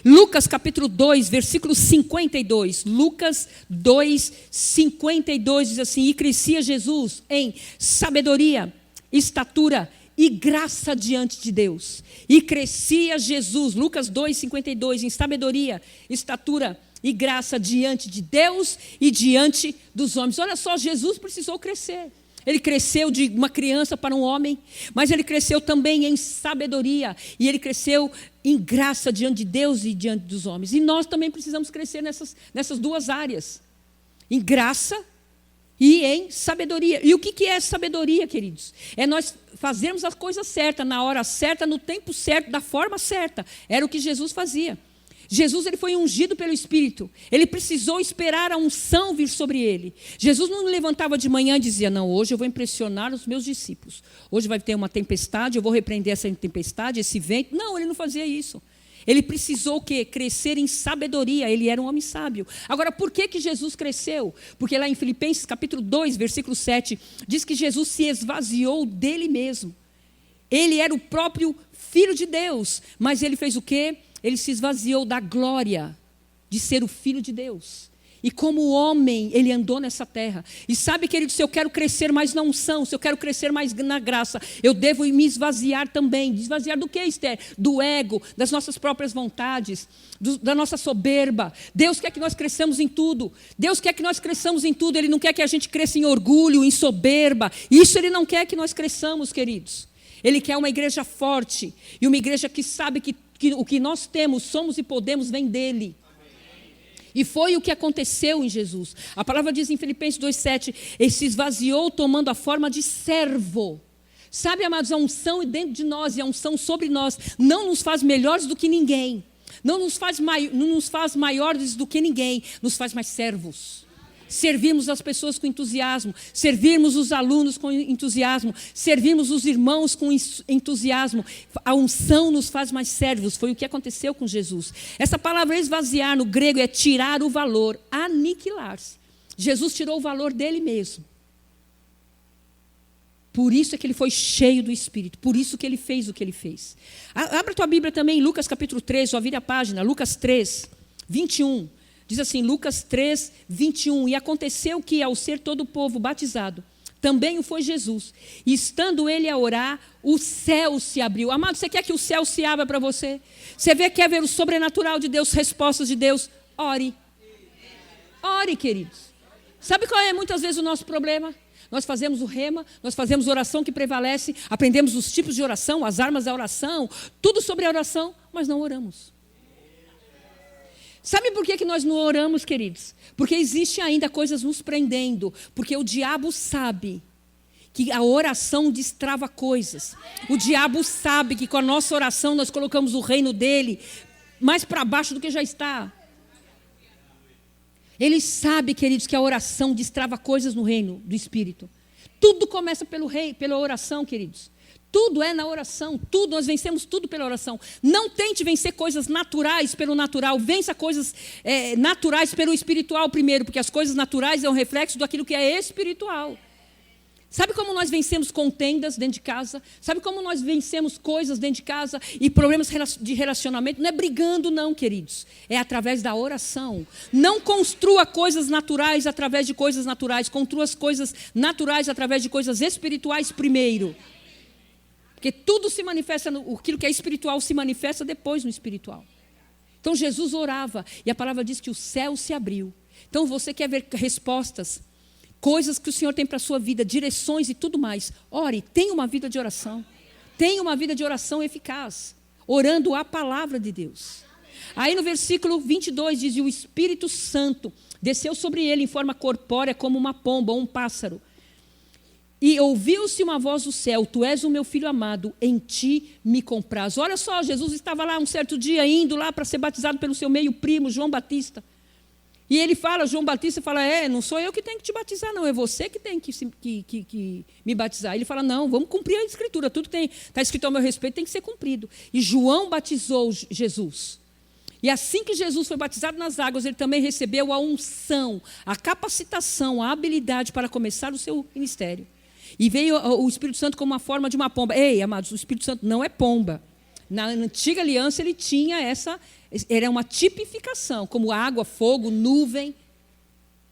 Lucas capítulo 2, versículo 52. Lucas 2, 52 diz assim: e crescia Jesus em sabedoria, estatura e graça diante de Deus. E crescia Jesus, Lucas 2, 52, em sabedoria, estatura e graça diante de Deus e diante dos homens. Olha só, Jesus precisou crescer. Ele cresceu de uma criança para um homem, mas ele cresceu também em sabedoria. E ele cresceu em graça diante de Deus e diante dos homens. E nós também precisamos crescer nessas duas áreas. Em graça e em sabedoria. E o que é sabedoria, queridos? É nós fazermos a coisa certa, na hora certa, no tempo certo, da forma certa. Era o que Jesus fazia. Jesus, ele foi ungido pelo Espírito. Ele precisou esperar a unção vir sobre ele. Jesus não levantava de manhã e dizia: não, hoje eu vou impressionar os meus discípulos. Hoje vai ter uma tempestade, eu vou repreender essa tempestade, esse vento. Não, ele não fazia isso. Ele precisou o quê? Crescer em sabedoria. Ele era um homem sábio. Agora, por que Jesus cresceu? Porque lá em Filipenses capítulo 2, versículo 7, diz que Jesus se esvaziou dele mesmo. Ele era o próprio Filho de Deus, mas ele fez o quê? Ele se esvaziou da glória de ser o Filho de Deus. E como homem, ele andou nessa terra. E sabe, querido, se eu quero crescer mais na unção, se eu quero crescer mais na graça, eu devo me esvaziar também. Esvaziar do que, Esther? Do ego, das nossas próprias vontades, da nossa soberba. Deus quer que nós cresçamos em tudo. Deus quer que nós cresçamos em tudo. Ele não quer que a gente cresça em orgulho, em soberba. Isso ele não quer que nós cresçamos, queridos. Ele quer uma igreja forte. E uma igreja que sabe que o que nós temos, somos e podemos, vem dele. E foi o que aconteceu em Jesus. A palavra diz em Filipenses 2,7, ele se esvaziou tomando a forma de servo. Sabe, amados, a unção dentro de nós e a unção sobre nós não nos faz melhores do que ninguém. Não nos faz maiores do que ninguém, nos faz mais servos. Servirmos as pessoas com entusiasmo, servirmos os alunos com entusiasmo, servirmos os irmãos com entusiasmo. A unção nos faz mais servos, foi o que aconteceu com Jesus. Essa palavra esvaziar no grego é tirar o valor, aniquilar-se. Jesus tirou o valor dele mesmo. Por isso é que ele foi cheio do Espírito, por isso que ele fez o que ele fez. Abra a tua Bíblia também em Lucas capítulo 3, só vira a página, Lucas 3, 21. Diz assim, Lucas 3, 21. E aconteceu que, ao ser todo o povo batizado, também o foi Jesus. E estando ele a orar, o céu se abriu. Amado, você quer que o céu se abra para você? Quer ver o sobrenatural de Deus, respostas de Deus? Ore. Ore, queridos. Sabe qual é muitas vezes o nosso problema? Nós fazemos o rema, nós fazemos oração que prevalece, aprendemos os tipos de oração, as armas da oração, tudo sobre a oração, mas não oramos. Sabe por que nós não oramos, queridos? Porque existe ainda coisas nos prendendo. Porque o diabo sabe que a oração destrava coisas. O diabo sabe que com a nossa oração nós colocamos o reino dele mais para baixo do que já está. Ele sabe, queridos, que a oração destrava coisas no reino do Espírito. Tudo começa pela oração, queridos. Tudo é na oração, tudo, nós vencemos tudo pela oração. Não tente vencer coisas naturais pelo natural, vença coisas naturais pelo espiritual primeiro, porque as coisas naturais é um reflexo daquilo que é espiritual. Sabe como nós vencemos contendas dentro de casa? Sabe como nós vencemos coisas dentro de casa e problemas de relacionamento? Não é brigando, não, queridos. É através da oração. Não construa coisas naturais através de coisas naturais. Construa as coisas naturais através de coisas espirituais primeiro. Porque tudo se manifesta, aquilo que é espiritual se manifesta depois no espiritual. Então Jesus orava e a palavra diz que o céu se abriu. Então você quer ver respostas, coisas que o Senhor tem para a sua vida, direções e tudo mais. Ore, tenha uma vida de oração. Tenha uma vida de oração eficaz, orando a palavra de Deus. Aí no versículo 22 diz, e o Espírito Santo desceu sobre ele em forma corpórea como uma pomba ou um pássaro. E ouviu-se uma voz do céu, tu és o meu filho amado, em ti me comprazo. Olha só, Jesus estava lá um certo dia, indo lá para ser batizado pelo seu meio primo, João Batista. E ele fala, João Batista fala, não sou eu que tenho que te batizar, não, é você que tem que me batizar. Ele fala, não, vamos cumprir a Escritura, tudo que está escrito ao meu respeito tem que ser cumprido. E João batizou Jesus. E assim que Jesus foi batizado nas águas, ele também recebeu a unção, a capacitação, a habilidade para começar o seu ministério. E veio o Espírito Santo como uma forma de uma pomba. Ei, amados, o Espírito Santo não é pomba. Na antiga aliança ele tinha era uma tipificação, como água, fogo, nuvem,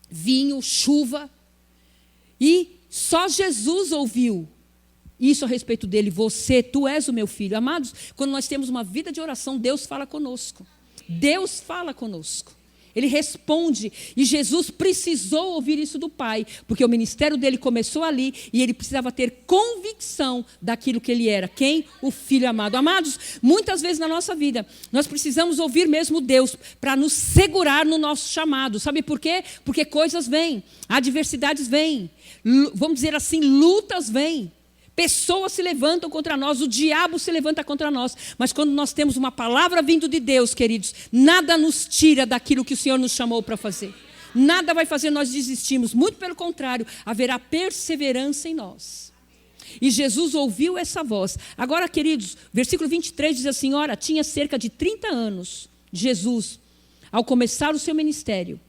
vinho, chuva. E só Jesus ouviu isso a respeito dele. Tu és o meu filho. Amados, quando nós temos uma vida de oração, Deus fala conosco. Deus fala conosco. Ele responde, e Jesus precisou ouvir isso do Pai, porque o ministério dele começou ali, e ele precisava ter convicção daquilo que ele era. Quem? O Filho amado. Amados, muitas vezes na nossa vida, nós precisamos ouvir mesmo Deus, para nos segurar no nosso chamado. Sabe por quê? Porque coisas vêm, adversidades vêm, vamos dizer assim, lutas vêm. Pessoas se levantam contra nós, o diabo se levanta contra nós. Mas quando nós temos uma palavra vindo de Deus, queridos, nada nos tira daquilo que o Senhor nos chamou para fazer. Nada vai fazer nós desistirmos. Muito pelo contrário, haverá perseverança em nós. E Jesus ouviu essa voz. Agora, queridos, versículo 23 diz assim, ora, tinha cerca de 30 anos, Jesus, ao começar o seu ministério.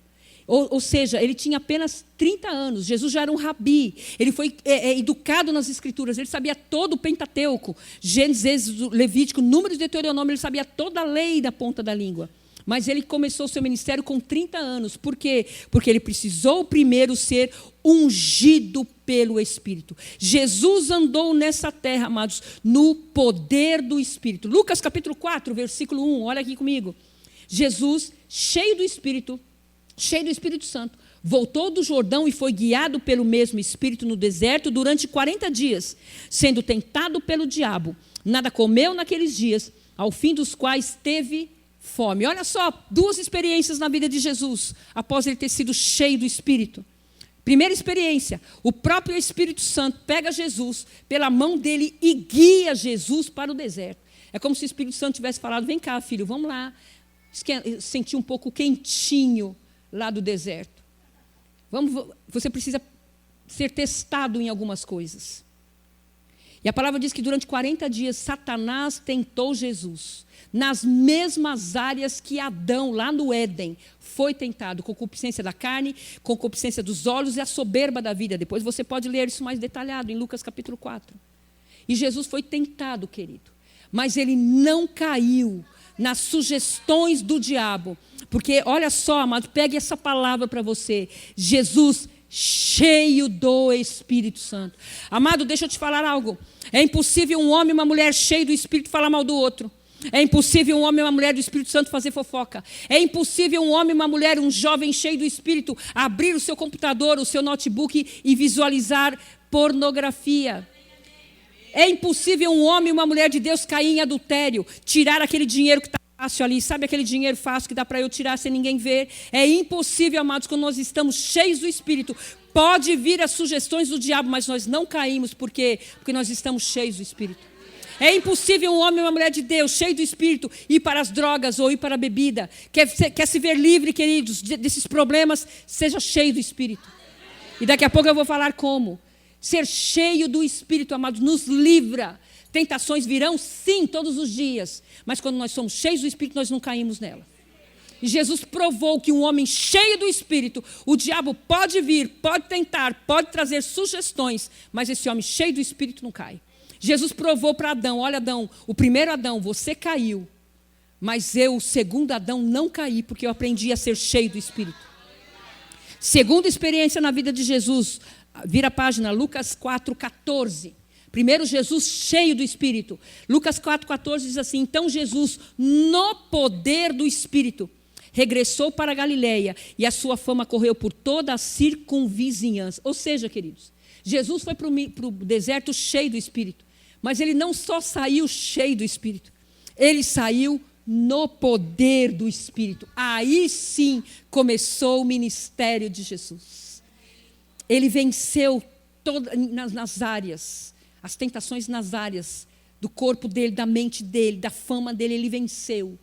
Ou seja, ele tinha apenas 30 anos. Jesus já era um rabi. Ele foi educado nas Escrituras. Ele sabia todo o Pentateuco. Gênesis, Êxodo, Levítico, Números, Deuteronômio. Ele sabia toda a lei da ponta da língua. Mas ele começou o seu ministério com 30 anos. Por quê? Porque ele precisou primeiro ser ungido pelo Espírito. Jesus andou nessa terra, amados, no poder do Espírito. Lucas capítulo 4, versículo 1. Olha aqui comigo. Jesus, cheio do Espírito Santo, voltou do Jordão e foi guiado pelo mesmo Espírito no deserto durante 40 dias, sendo tentado pelo diabo. Nada comeu naqueles dias, ao fim dos quais teve fome. Olha só, 2 experiências na vida de Jesus, após ele ter sido cheio do Espírito. Primeira experiência, o próprio Espírito Santo pega Jesus pela mão dele e guia Jesus para o deserto. É como se o Espírito Santo tivesse falado, vem cá, filho, vamos lá, sentir um pouco quentinho lá do deserto. Você precisa ser testado em algumas coisas. E a palavra diz que durante 40 dias Satanás tentou Jesus, nas mesmas áreas que Adão, lá no Éden, foi tentado, concupiscência da carne, concupiscência dos olhos e a soberba da vida. Depois você pode ler isso mais detalhado em Lucas capítulo 4. E Jesus foi tentado, querido, mas ele não caiu nas sugestões do diabo. Porque, olha só, amado, pegue essa palavra para você. Jesus, cheio do Espírito Santo. Amado, deixa eu te falar algo. É impossível um homem e uma mulher cheio do Espírito falar mal do outro. É impossível um homem e uma mulher do Espírito Santo fazer fofoca. É impossível um homem e uma mulher, um jovem cheio do Espírito, abrir o seu computador, o seu notebook e visualizar pornografia. É impossível um homem e uma mulher de Deus cair em adultério, tirar aquele dinheiro que está fácil ali, sabe aquele dinheiro fácil que dá para eu tirar sem ninguém ver? É impossível, amados, quando nós estamos cheios do Espírito. Pode vir as sugestões do diabo, mas nós não caímos, por quê? Porque nós estamos cheios do Espírito. É impossível um homem e uma mulher de Deus, cheio do Espírito, ir para as drogas ou ir para a bebida. Quer se ver livre, queridos, desses problemas, seja cheio do Espírito. E daqui a pouco eu vou falar como. Ser cheio do Espírito, amados, nos livra. Tentações virão, sim, todos os dias. Mas quando nós somos cheios do Espírito, nós não caímos nela. E Jesus provou que um homem cheio do Espírito, o diabo pode vir, pode tentar, pode trazer sugestões, mas esse homem cheio do Espírito não cai. Jesus provou para Adão, olha Adão, o primeiro Adão, você caiu, mas eu, o segundo Adão, não caí, porque eu aprendi a ser cheio do Espírito. Segunda experiência na vida de Jesus, vira a página, Lucas 4,14. Primeiro Jesus cheio do Espírito. Lucas 4,14 diz assim, então Jesus, no poder do Espírito, regressou para a Galileia e a sua fama correu por toda a circunvizinhança. Ou seja, queridos, Jesus foi para o deserto cheio do Espírito, mas ele não só saiu cheio do Espírito, ele saiu no poder do Espírito. Aí sim começou o ministério de Jesus. Ele venceu nas áreas, as tentações nas áreas do corpo dele, da mente dele, da fama dele, ele venceu.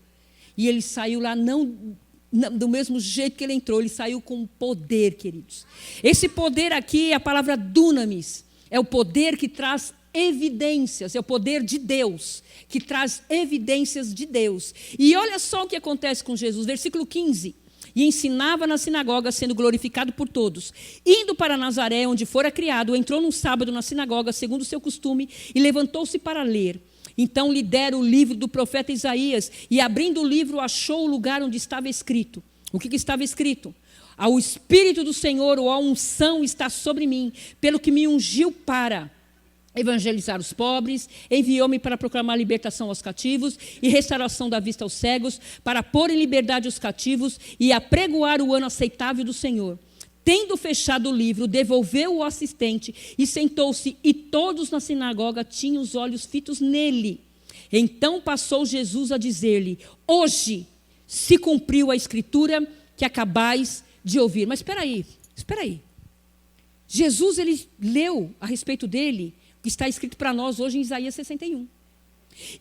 E ele saiu lá não do mesmo jeito que ele entrou, ele saiu com poder, queridos. Esse poder aqui é a palavra dunamis, é o poder que traz evidências, é o poder de Deus, que traz evidências de Deus. E olha só o que acontece com Jesus, versículo 15. E ensinava na sinagoga, sendo glorificado por todos. Indo para Nazaré, onde fora criado, entrou num sábado na sinagoga, segundo o seu costume, e levantou-se para ler. Então lhe deram o livro do profeta Isaías, e abrindo o livro, achou o lugar onde estava escrito. O que estava escrito? Ao Espírito do Senhor, ou a unção está sobre mim, pelo que me ungiu para evangelizar os pobres, enviou-me para proclamar libertação aos cativos e restauração da vista aos cegos, para pôr em liberdade os cativos e apregoar o ano aceitável do Senhor. Tendo fechado o livro, devolveu o assistente e sentou-se, e todos na sinagoga tinham os olhos fitos nele. Então passou Jesus a dizer-lhe, hoje se cumpriu a escritura que acabais de ouvir. Mas espera aí. Jesus, ele leu a respeito dele, que está escrito para nós hoje em Isaías 61.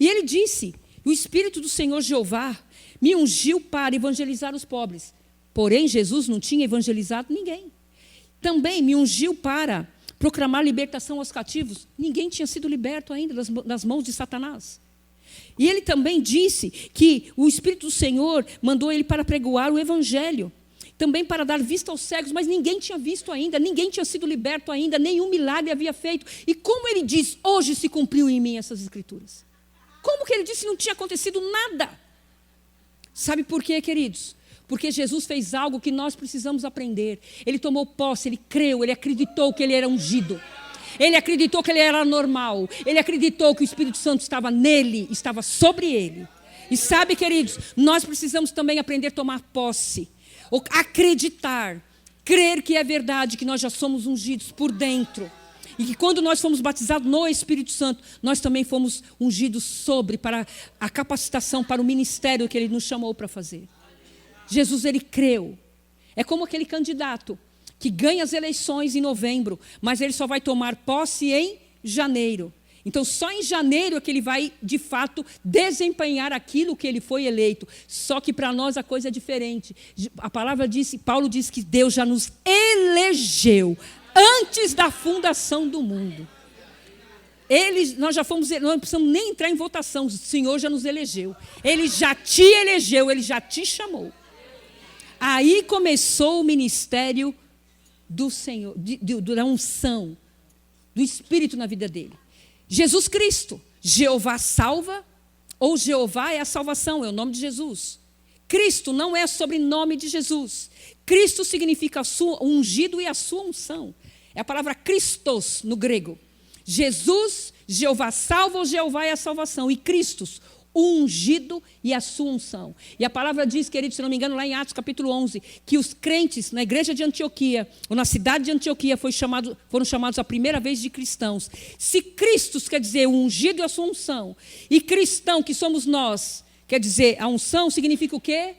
E ele disse, o Espírito do Senhor Jeová me ungiu para evangelizar os pobres. Porém, Jesus não tinha evangelizado ninguém. Também me ungiu para proclamar libertação aos cativos. Ninguém tinha sido liberto ainda das mãos de Satanás. E ele também disse que o Espírito do Senhor mandou ele para pregoar o evangelho. Também para dar vista aos cegos, mas ninguém tinha visto ainda, ninguém tinha sido liberto ainda, nenhum milagre havia feito. E como ele diz, hoje se cumpriu em mim essas escrituras? Como que ele disse que não tinha acontecido nada? Sabe por quê, queridos? Porque Jesus fez algo que nós precisamos aprender. Ele tomou posse, ele creu, ele acreditou que ele era ungido. Ele acreditou que ele era normal. Ele acreditou que o Espírito Santo estava nele, estava sobre ele. E sabe, queridos, nós precisamos também aprender a tomar posse. Ou acreditar, crer que é verdade, que nós já somos ungidos por dentro. E que quando nós fomos batizados no Espírito Santo, nós também fomos ungidos para a capacitação, para o ministério que ele nos chamou para fazer. Jesus, ele creu. É como aquele candidato que ganha as eleições em novembro, mas ele só vai tomar posse em janeiro. Então, só em janeiro é que ele vai, de fato, desempenhar aquilo que ele foi eleito. Só que para nós a coisa é diferente. A palavra diz, Paulo diz que Deus já nos elegeu antes da fundação do mundo. Nós já fomos, não precisamos nem entrar em votação, o Senhor já nos elegeu. Ele já te elegeu, ele já te chamou. Aí começou o ministério do Senhor, da unção, do Espírito na vida dele. Jesus Cristo, Jeová salva, ou Jeová é a salvação, é o nome de Jesus. Cristo não é sobrenome de Jesus. Cristo significa o ungido e a sua unção. É a palavra Christos no grego. Jesus, Jeová salva, ou Jeová é a salvação. E Cristos, o ungido e a sua unção. E a palavra diz, querido, se não me engano, lá em Atos capítulo 11, que os crentes na igreja de Antioquia, ou na cidade de Antioquia, foram chamados a primeira vez de cristãos. Se Cristos quer dizer o ungido e a sua unção, e cristão, que somos nós, quer dizer a unção, significa o quê?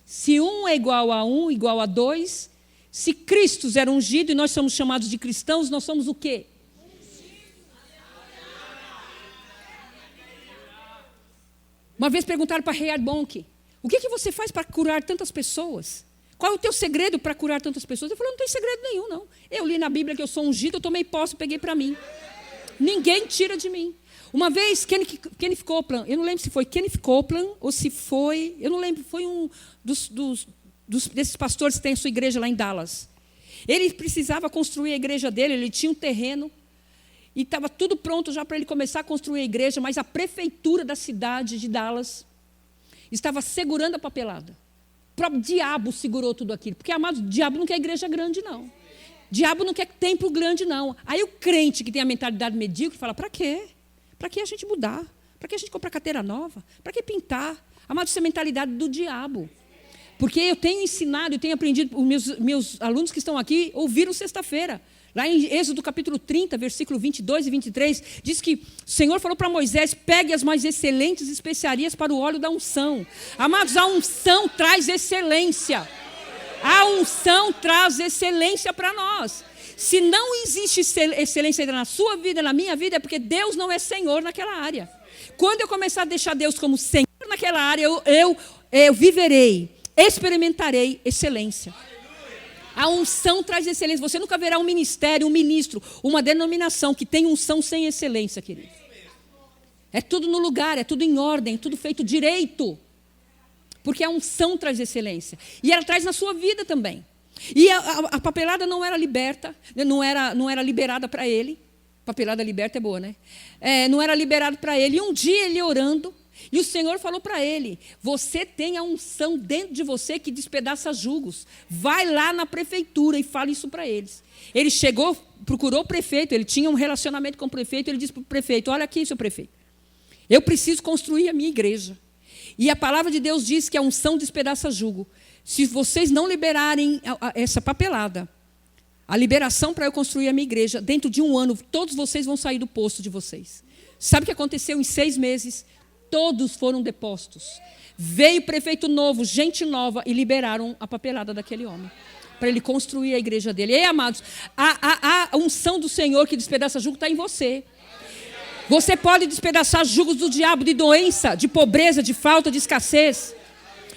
Se um é igual a um, igual a dois, se Cristo era ungido e nós somos chamados de cristãos, nós somos o quê? Uma vez perguntaram para Reinhard Bonnke, o que você faz para curar tantas pessoas? Qual é o teu segredo para curar tantas pessoas? Ele falou, não tem segredo nenhum, não. Eu li na Bíblia que eu sou ungido, eu tomei posse e peguei para mim. Ninguém tira de mim. Uma vez, Kenneth Copeland, eu não lembro se foi Kenneth Copeland ou se foi, eu não lembro, foi um desses pastores que tem a sua igreja lá em Dallas. Ele precisava construir a igreja dele, ele tinha um terreno, e estava tudo pronto já para ele começar a construir a igreja, mas a prefeitura da cidade de Dallas estava segurando a papelada. O próprio diabo segurou tudo aquilo, porque, amados, o diabo não quer igreja grande, não. O diabo não quer templo grande, não. Aí o crente que tem a mentalidade medíocre fala, para quê? Para que a gente mudar? Para que a gente comprar carteira nova? Para que pintar? Amado, isso é a mentalidade do diabo. Porque eu tenho ensinado, eu tenho aprendido, os meus alunos que estão aqui ouviram sexta-feira. Lá em Êxodo capítulo 30, versículo 22 e 23, diz que o Senhor falou para Moisés, pegue as mais excelentes especiarias para o óleo da unção. Amados, a unção traz excelência. A unção traz excelência para nós. Se não existe excelência na sua vida, na minha vida, é porque Deus não é Senhor naquela área. Quando eu começar a deixar Deus como Senhor naquela área, eu viverei, experimentarei excelência. A unção traz excelência. Você nunca verá um ministério, um ministro, uma denominação que tem unção sem excelência, querido. É tudo no lugar, é tudo em ordem, tudo feito direito. Porque a unção traz excelência. E ela traz na sua vida também. E a papelada não era liberta, não era liberada para ele. Papelada liberta é boa, né? Não era liberado para ele. E um dia ele orando, e o Senhor falou para ele, você tem a unção dentro de você que despedaça julgos. Vai lá na prefeitura e fala isso para eles. Ele chegou, procurou o prefeito, ele tinha um relacionamento com o prefeito, ele disse para o prefeito, olha aqui, seu prefeito, eu preciso construir a minha igreja. E a palavra de Deus diz que a unção despedaça jugo. Se vocês não liberarem essa papelada, a liberação para eu construir a minha igreja, dentro de 1 ano, todos vocês vão sair do posto de vocês. Sabe o que aconteceu em 6 meses? Todos foram depostos. Veio prefeito novo, gente nova, e liberaram a papelada daquele homem, para ele construir a igreja dele. E aí, amados, a unção do Senhor que despedaça jugo está em você. Você pode despedaçar jugos do diabo de doença, de pobreza, de falta, de escassez.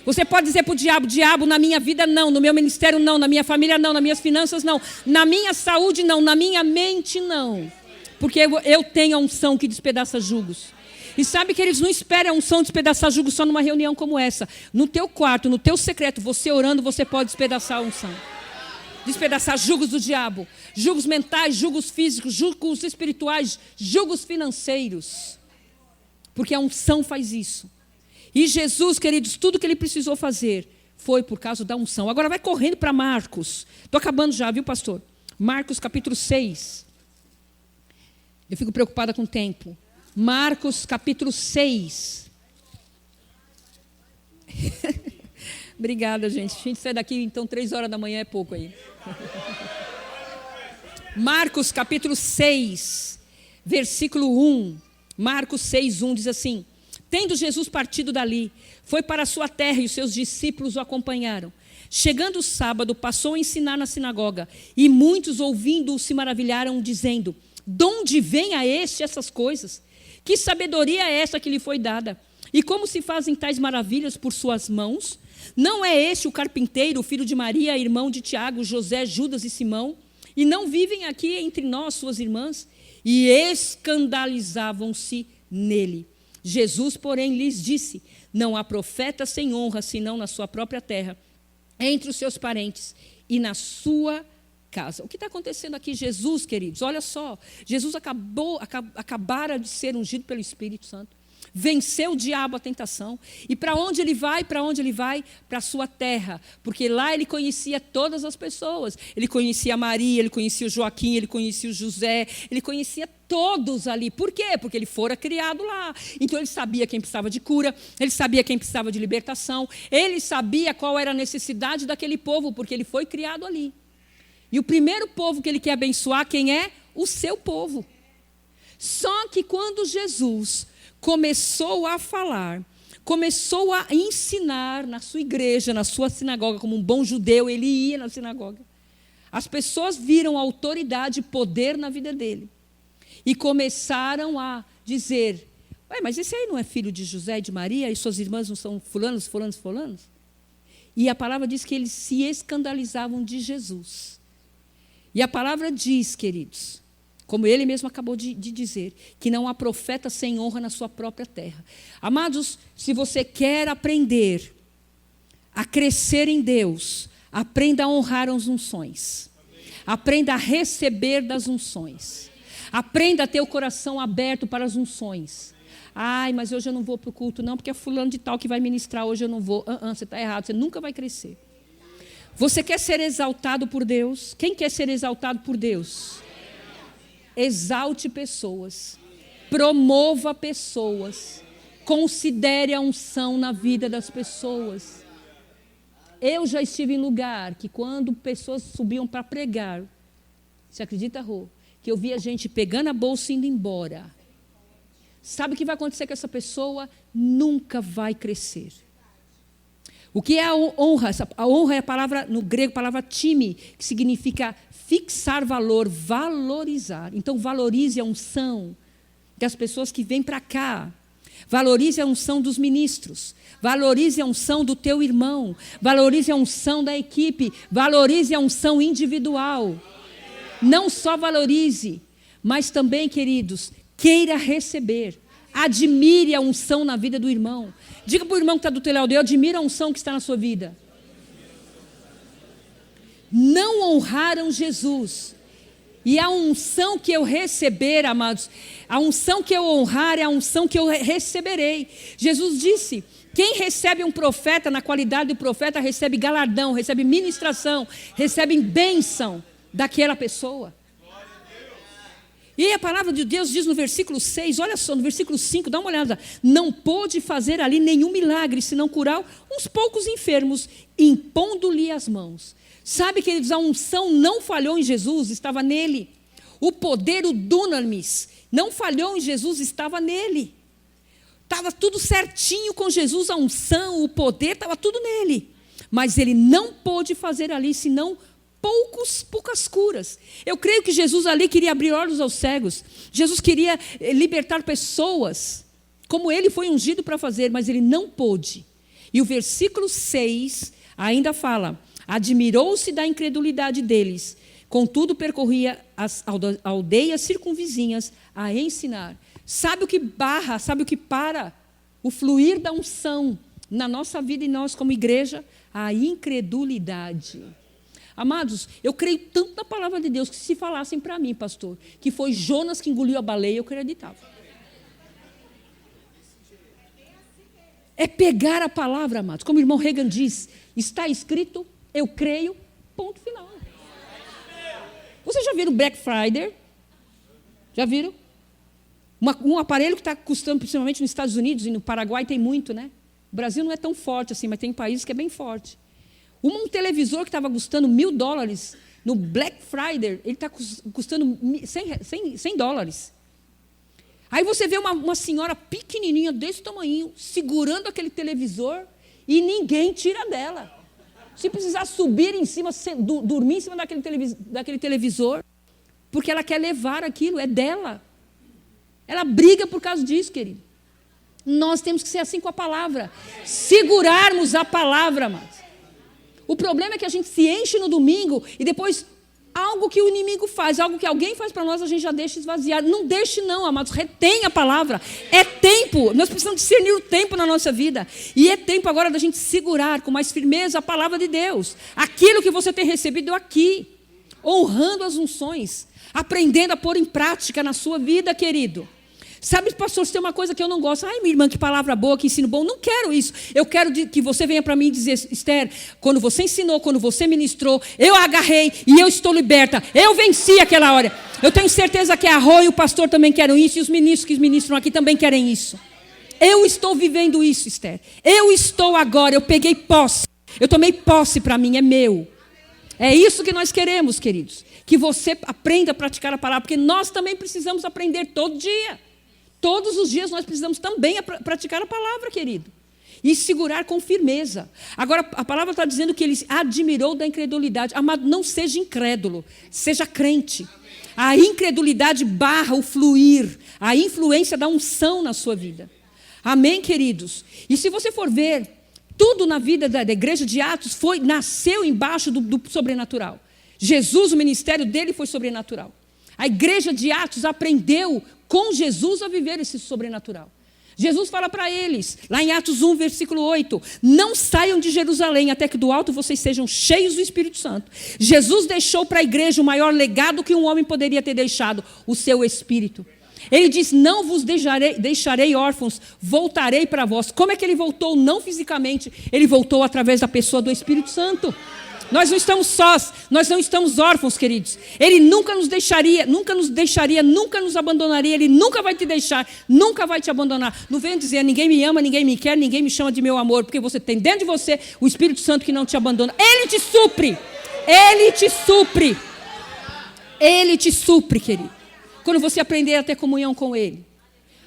Você pode dizer para o diabo, diabo, na minha vida não, no meu ministério não, na minha família não, nas minhas finanças não, na minha saúde não, na minha mente não. Porque eu tenho a unção que despedaça jugos. E sabe que eles não esperam a unção despedaçar jugos só numa reunião como essa. No teu quarto, no teu secreto, você orando, você pode despedaçar a unção. Despedaçar jugos do diabo, jugos mentais, jugos físicos, jugos espirituais, jugos financeiros. Porque a unção faz isso. E Jesus, queridos, tudo que ele precisou fazer foi por causa da unção. Agora vai correndo para Marcos. Estou acabando já, viu, pastor? Marcos capítulo 6. Eu fico preocupada com o tempo. Marcos capítulo 6. Obrigada, gente. A gente sai daqui, então, 3 horas da manhã é pouco aí. Marcos capítulo 6, versículo 1. Marcos 6, 1 diz assim: tendo Jesus partido dali, foi para a sua terra e os seus discípulos o acompanharam. Chegando o sábado, passou a ensinar na sinagoga, e muitos ouvindo-o se maravilharam, dizendo: de onde vem a este essas coisas? Que sabedoria é essa que lhe foi dada? E como se fazem tais maravilhas por suas mãos? Não é este o carpinteiro, filho de Maria, irmão de Tiago, José, Judas e Simão? E não vivem aqui entre nós suas irmãs? E escandalizavam-se nele. Jesus, porém, lhes disse: não há profeta sem honra, senão na sua própria terra, entre os seus parentes e na sua casa. O que está acontecendo aqui? Jesus, queridos, olha só, Jesus acabara de ser ungido pelo Espírito Santo, venceu o diabo, a tentação, e para onde ele vai? Para onde ele vai? Para a sua terra, porque lá ele conhecia todas as pessoas, ele conhecia Maria, ele conhecia o Joaquim, ele conhecia o José, ele conhecia todos ali. Por quê? Porque ele fora criado lá, então ele sabia quem precisava de cura, ele sabia quem precisava de libertação, ele sabia qual era a necessidade daquele povo, porque ele foi criado ali. E o primeiro povo que ele quer abençoar, quem é? O seu povo. Só que quando Jesus começou a falar, começou a ensinar na sua igreja, na sua sinagoga, como um bom judeu, ele ia na sinagoga. As pessoas viram a autoridade e poder na vida dele. E começaram a dizer: ué, mas esse aí não é filho de José e de Maria, e suas irmãs não são fulanos? E a palavra diz que eles se escandalizavam de Jesus. E a palavra diz, queridos, Como ele mesmo acabou de dizer, que não há profeta sem honra na sua própria terra. Amados, se você quer aprender a crescer em Deus, aprenda a honrar as unções. Aprenda a receber das unções. Aprenda a ter o coração aberto para as unções. Ai, mas hoje eu não vou para o culto não, porque é fulano de tal que vai ministrar, hoje eu não vou. Você está errado, você nunca vai crescer. Você quer ser exaltado por Deus? Quem quer ser exaltado por Deus? Exalte pessoas. Promova pessoas. Considere a unção na vida das pessoas. Eu já estive em lugar que quando pessoas subiam para pregar, você acredita, Rô? Que eu via gente pegando a bolsa e indo embora. Sabe o que vai acontecer com essa pessoa? Nunca vai crescer. O que é a honra? A honra é a palavra, no grego, a palavra time, que significa fixar valor, valorizar. Então, valorize a unção das pessoas que vêm para cá. Valorize a unção dos ministros. Valorize a unção do teu irmão. Valorize a unção da equipe. Valorize a unção individual. Não só valorize, mas também, queridos, queira receber. Admire a unção na vida do irmão. Diga para o irmão que está do teu lado, eu admiro a unção que está na sua vida. Não honraram Jesus. E a unção que eu receber, amados, a unção que eu honrar é a unção que eu receberei. Jesus disse, quem recebe um profeta na qualidade do profeta, recebe galardão, recebe ministração, recebe bênção daquela pessoa. E a palavra de Deus diz no versículo 6, olha só, no versículo 5, dá uma olhada. Não pôde fazer ali nenhum milagre, senão curar uns poucos enfermos, impondo-lhe as mãos. Sabe, queridos, a unção não falhou em Jesus, estava nele. O poder, o dunamis, não falhou em Jesus, estava nele. Estava tudo certinho com Jesus, a unção, o poder, estava tudo nele. Mas ele não pôde fazer ali, senão poucas curas. Eu creio que Jesus ali queria abrir olhos aos cegos. Jesus queria libertar pessoas, como ele foi ungido para fazer, mas ele não pôde. E o versículo 6 ainda fala, admirou-se da incredulidade deles, contudo percorria as aldeias circunvizinhas a ensinar. Sabe o que barra, sabe o que para o fluir da unção na nossa vida e nós como igreja? A incredulidade. Amados, eu creio tanto na palavra de Deus que se falassem para mim, pastor, que foi Jonas que engoliu a baleia, eu acreditava. É pegar a palavra, amados. Como o irmão Reagan diz, está escrito, eu creio, ponto final. Vocês já viram Black Friday? Já viram? Um aparelho que está custando, principalmente nos Estados Unidos e no Paraguai tem muito, né? O Brasil não é tão forte assim, mas tem países que é bem forte. Um televisor que estava custando $1.000 no Black Friday, ele está custando $100. Aí você vê uma senhora pequenininha desse tamanho, segurando aquele televisor e ninguém tira dela. Se precisar subir em cima, dormir em cima daquele televisor, porque ela quer levar aquilo, é dela. Ela briga por causa disso, querido. Nós temos que ser assim com a palavra. Segurarmos a palavra, amados. O problema é que a gente se enche no domingo e depois algo que o inimigo faz, algo que alguém faz para nós, a gente já deixa esvaziar. Não deixe não, amados, retém a palavra. É tempo, nós precisamos discernir o tempo na nossa vida. E é tempo agora da gente segurar com mais firmeza a palavra de Deus. Aquilo que você tem recebido aqui, honrando as unções, aprendendo a pôr em prática na sua vida, querido. Sabe, pastor, se tem uma coisa que eu não gosto. Ai, minha irmã, que palavra boa, que ensino bom. Não quero isso. Eu quero que você venha para mim e dizer, Esther, quando você ensinou, quando você ministrou, eu agarrei e eu estou liberta. Eu venci aquela hora. Eu tenho certeza que a Rô e o pastor também querem isso, e os ministros que ministram aqui também querem isso. Eu estou vivendo isso, Esther. Eu estou agora, eu peguei posse. Eu tomei posse para mim, é meu. É isso que nós queremos, queridos. Que você aprenda a praticar a palavra, porque nós também precisamos aprender todo dia. Todos os dias nós precisamos também praticar a palavra, querido. E segurar com firmeza. Agora, a palavra está dizendo que ele admirou da incredulidade. Amado, não seja incrédulo, seja crente. A incredulidade barra o fluir, a influência da unção na sua vida. Amém, queridos? E se você for ver, tudo na vida da igreja de Atos nasceu embaixo do sobrenatural. Jesus, o ministério dele foi sobrenatural. A igreja de Atos aprendeu com Jesus a viver esse sobrenatural. Jesus fala para eles, lá em Atos 1, versículo 8, não saiam de Jerusalém até que do alto vocês sejam cheios do Espírito Santo. Jesus deixou para a igreja o maior legado que um homem poderia ter deixado, o seu Espírito. Ele diz, não vos deixarei órfãos, voltarei para vós. Como é que ele voltou? Não fisicamente, ele voltou através da pessoa do Espírito Santo. Nós não estamos sós, nós não estamos órfãos, queridos. Ele nunca nos deixaria, nunca nos abandonaria. Ele nunca vai te deixar, nunca vai te abandonar. Não venha dizer, ninguém me ama, ninguém me quer, ninguém me chama de meu amor, porque você tem dentro de você o Espírito Santo que não te abandona. Ele te supre, Ele te supre. Ele te supre, querido. Quando você aprender a ter comunhão com Ele.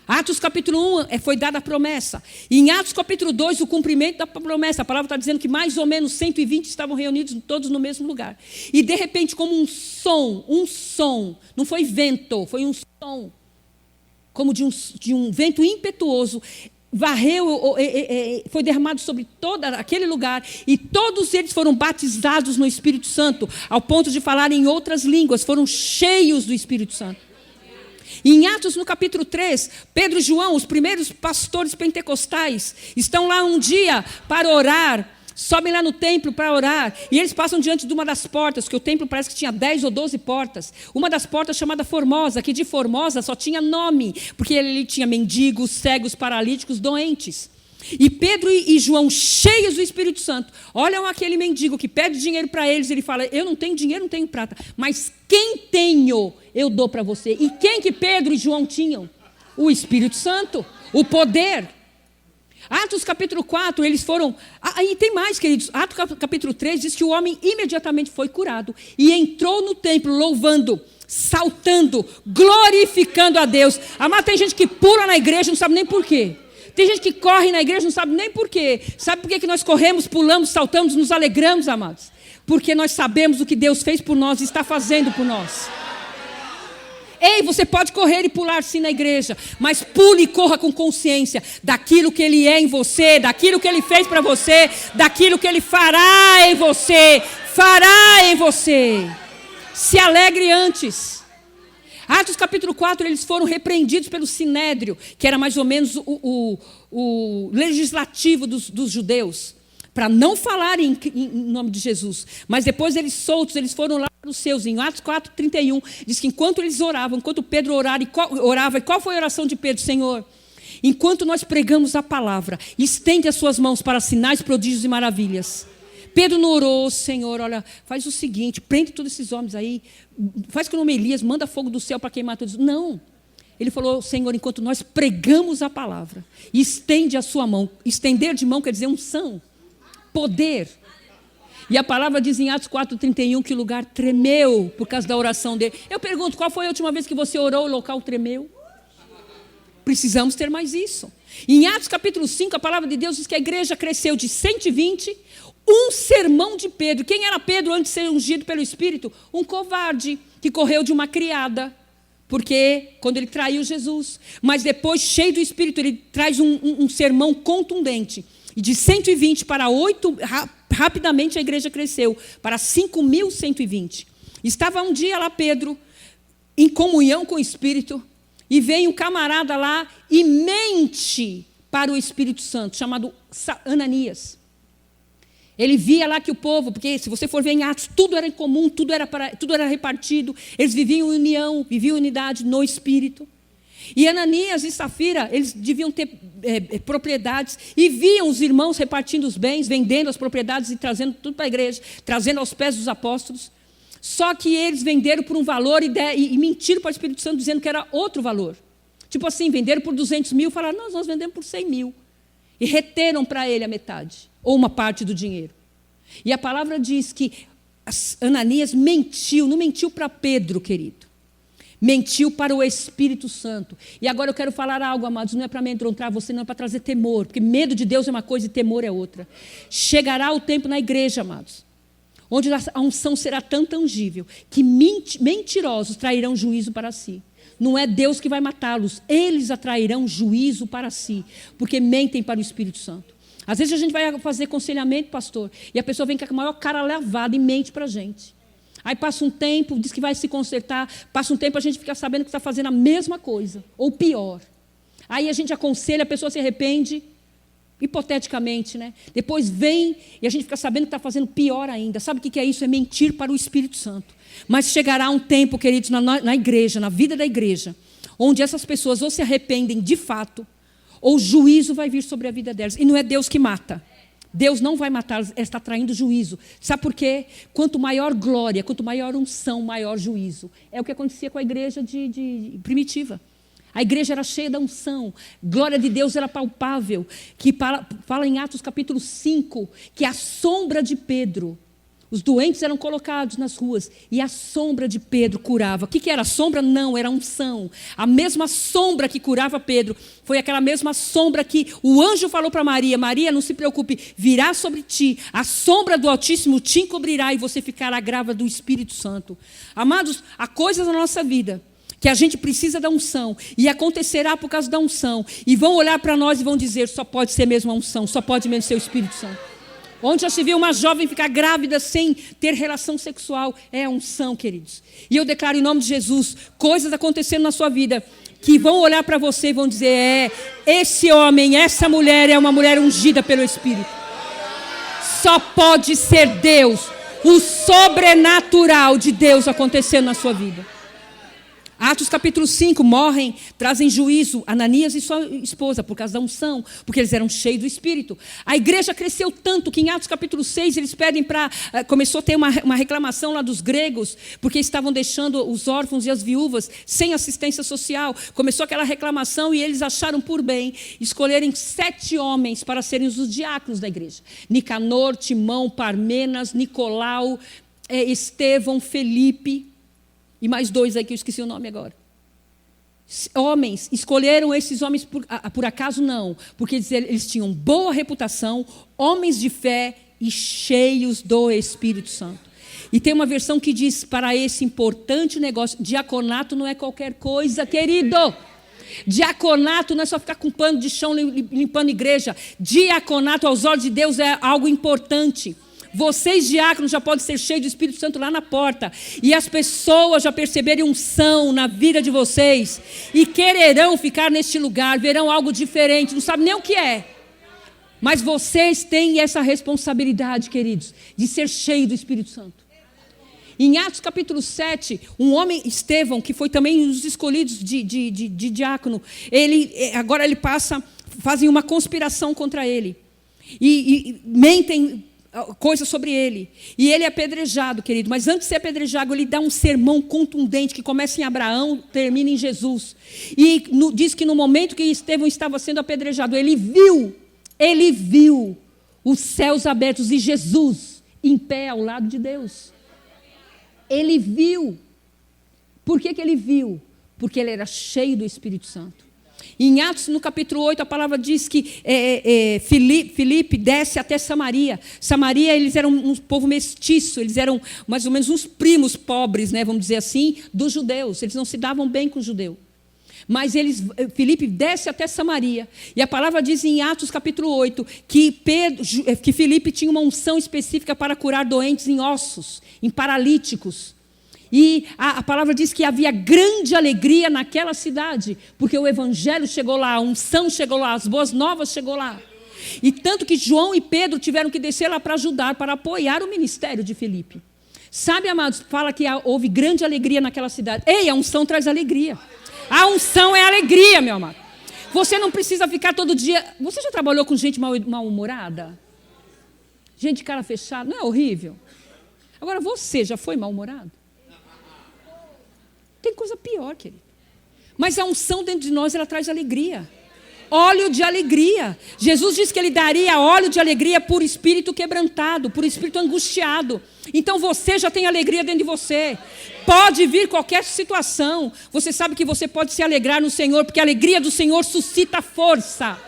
Atos capítulo 1 foi dada a promessa. E em Atos capítulo 2, o cumprimento da promessa. A palavra está dizendo que mais ou menos 120 estavam reunidos todos no mesmo lugar. E de repente, como um som, não foi vento, foi um som, como de um vento impetuoso, varreu, foi derramado sobre todo aquele lugar. E todos eles foram batizados no Espírito Santo, ao ponto de falar em outras línguas, foram cheios do Espírito Santo. E em Atos, no capítulo 3, Pedro e João, os primeiros pastores pentecostais, estão lá um dia para orar, sobem lá no templo para orar, e eles passam diante de uma das portas, que o templo parece que tinha 10 ou 12 portas, uma das portas chamada Formosa, que de Formosa só tinha nome, porque ele tinha mendigos, cegos, paralíticos, doentes. E Pedro e João, cheios do Espírito Santo, olham aquele mendigo que pede dinheiro para eles, ele fala, eu não tenho dinheiro, não tenho prata, mas quem tenho, eu dou para você. E quem que Pedro e João tinham? O Espírito Santo, o poder. Atos capítulo 4, eles foram... Aí tem mais, queridos. Atos capítulo 3 diz que o homem imediatamente foi curado e entrou no templo louvando, saltando, glorificando a Deus. Amado, tem gente que pula na igreja, não sabe nem por quê. Tem gente que corre na igreja, não sabe nem por quê. Sabe por que nós corremos, pulamos, saltamos, nos alegramos, amados? Porque nós sabemos o que Deus fez por nós e está fazendo por nós. Ei, você pode correr e pular sim na igreja, mas pule e corra com consciência daquilo que Ele é em você, daquilo que Ele fez para você, daquilo que Ele fará em você, Se alegre antes. Atos capítulo 4, eles foram repreendidos pelo Sinédrio, que era mais ou menos o legislativo dos judeus, para não falarem em nome de Jesus. Mas depois eles soltos, eles foram lá para os seus. Em Atos 4, 31, diz que enquanto eles oravam, enquanto Pedro orava, e qual foi a oração de Pedro? Senhor, enquanto nós pregamos a palavra, estende as suas mãos para sinais, prodígios e maravilhas. Pedro não orou, Senhor, olha, faz o seguinte, prende todos esses homens aí, faz como Elias, manda fogo do céu para queimar todos. Não. Ele falou, Senhor, enquanto nós pregamos a palavra, estende a sua mão. Estender de mão quer dizer unção, poder. E a palavra diz em Atos 4:31 que o lugar tremeu por causa da oração dele. Eu pergunto, qual foi a última vez que você orou, o local tremeu? Precisamos ter mais isso. Em Atos capítulo 5, a palavra de Deus diz que a igreja cresceu de 120, um sermão de Pedro. Quem era Pedro antes de ser ungido pelo Espírito? Um covarde que correu de uma criada, porque quando ele traiu Jesus, mas depois, cheio do Espírito, ele traz um sermão contundente. E de 120 para 8, rapidamente a igreja cresceu para 5.120. Estava um dia lá Pedro, em comunhão com o Espírito, e vem um camarada lá e mente para o Espírito Santo, chamado Ananias. Ele via lá que o povo, porque se você for ver em Atos, tudo era em comum, tudo era repartido, eles viviam em união, viviam em unidade no Espírito. E Ananias e Safira, eles deviam ter propriedades, e viam os irmãos repartindo os bens, vendendo as propriedades e trazendo tudo para a igreja, trazendo aos pés dos apóstolos. Só que eles venderam por um valor e mentiram para o Espírito Santo, dizendo que era outro valor. Tipo assim, venderam por 200 mil, falaram, nós vendemos por 100 mil. E reteram para ele a metade, ou uma parte do dinheiro. E a palavra diz que Ananias mentiu, não mentiu para Pedro, querido. Mentiu para o Espírito Santo. E agora eu quero falar algo, amados, não é para amedrontar você, não é para trazer temor, porque medo de Deus é uma coisa e temor é outra. Chegará o tempo na igreja, amados, onde a unção será tão tangível, que mentirosos trairão juízo para si. Não é Deus que vai matá-los, eles atrairão juízo para si, porque mentem para o Espírito Santo. Às vezes a gente vai fazer aconselhamento, pastor, e a pessoa vem com a maior cara lavada e mente para a gente. Aí passa um tempo, diz que vai se consertar, passa um tempo, a gente fica sabendo que está fazendo a mesma coisa, ou pior. Aí a gente aconselha, a pessoa se arrepende, hipoteticamente, né? Depois vem e a gente fica sabendo que está fazendo pior ainda. Sabe o que é isso? É mentir para o Espírito Santo. Mas chegará um tempo, queridos, na igreja, na vida da igreja, onde essas pessoas ou se arrependem de fato, ou o juízo vai vir sobre a vida delas. E não é Deus que mata. Deus não vai matar, Ele está traindo juízo. Sabe por quê? Quanto maior glória, quanto maior unção, maior juízo. É o que acontecia com a igreja primitiva. A igreja era cheia da unção, glória de Deus era palpável, que fala em Atos capítulo 5, que a sombra de Pedro, os doentes eram colocados nas ruas, e a sombra de Pedro curava. O que era a sombra? Não, era a unção. A mesma sombra que curava Pedro, foi aquela mesma sombra que o anjo falou para Maria, Maria, não se preocupe, virá sobre ti, a sombra do Altíssimo te encobrirá, e você ficará grávida do Espírito Santo. Amados, há coisas na nossa vida que a gente precisa da unção, e acontecerá por causa da unção, e vão olhar para nós e vão dizer, só pode ser mesmo a unção, só pode mesmo ser o Espírito Santo. Onde já se viu uma jovem ficar grávida sem ter relação sexual, é a unção, queridos. E eu declaro em nome de Jesus, coisas acontecendo na sua vida, que vão olhar para você e vão dizer, esse homem, essa mulher é uma mulher ungida pelo Espírito. Só pode ser Deus, o sobrenatural de Deus acontecendo na sua vida. Atos capítulo 5, morrem, trazem juízo, Ananias e sua esposa, por causa da unção, porque eles eram cheios do Espírito. A igreja cresceu tanto que em Atos capítulo 6, eles pedem para... Começou a ter uma reclamação lá dos gregos, porque estavam deixando os órfãos e as viúvas sem assistência social. Começou aquela reclamação e eles acharam por bem escolherem 7 homens para serem os diáconos da igreja. Nicanor, Timão, Parmenas, Nicolau, Estevão, Felipe... E mais 2 aí que eu esqueci o nome agora. Homens, escolheram esses homens por acaso? Não. Porque eles tinham boa reputação, homens de fé e cheios do Espírito Santo. E tem uma versão que diz, para esse importante negócio, diaconato não é qualquer coisa, querido. Diaconato não é só ficar com pano de chão limpando igreja. Diaconato aos olhos de Deus é algo importante. Vocês, diáconos, já podem ser cheios do Espírito Santo lá na porta. E as pessoas já perceberem unção na vida de vocês. E quererão ficar neste lugar, verão algo diferente, não sabem nem o que é. Mas vocês têm essa responsabilidade, queridos, de ser cheio do Espírito Santo. Em Atos capítulo 7, um homem, Estevão, que foi também um dos escolhidos de diácono, agora fazem uma conspiração contra ele. E mentem coisas sobre ele. E ele é apedrejado, querido. Mas antes de ser apedrejado, ele dá um sermão contundente que começa em Abraão, termina em Jesus. E diz que no momento que Estevão estava sendo apedrejado, ele viu os céus abertos e Jesus em pé ao lado de Deus. Ele viu. Por que ele viu? Porque ele era cheio do Espírito Santo. Em Atos, no capítulo 8, a palavra diz que Filipe desce até Samaria. Samaria, eles eram um povo mestiço, eles eram mais ou menos uns primos pobres, né, vamos dizer assim, dos judeus. Eles não se davam bem com o judeu. Mas Filipe desce até Samaria. E a palavra diz em Atos, capítulo 8, que Filipe tinha uma unção específica para curar doentes em ossos, em paralíticos. E a palavra diz que havia grande alegria naquela cidade, porque o evangelho chegou lá, a unção chegou lá, as boas novas chegou lá. E tanto que João e Pedro tiveram que descer lá para ajudar, para apoiar o ministério de Filipe. Sabe, amados, fala que houve grande alegria naquela cidade. Ei, a unção traz alegria. A unção é alegria, meu amado. Você não precisa ficar todo dia... Você já trabalhou com gente mal-humorada? Gente de cara fechada? Não é horrível? Agora, você já foi mal-humorado? Tem coisa pior, querido. Mas a unção dentro de nós, ela traz alegria. Óleo de alegria. Jesus disse que ele daria óleo de alegria por espírito quebrantado, por espírito angustiado. Então você já tem alegria dentro de você. Pode vir qualquer situação. Você sabe que você pode se alegrar no Senhor, porque a alegria do Senhor suscita força.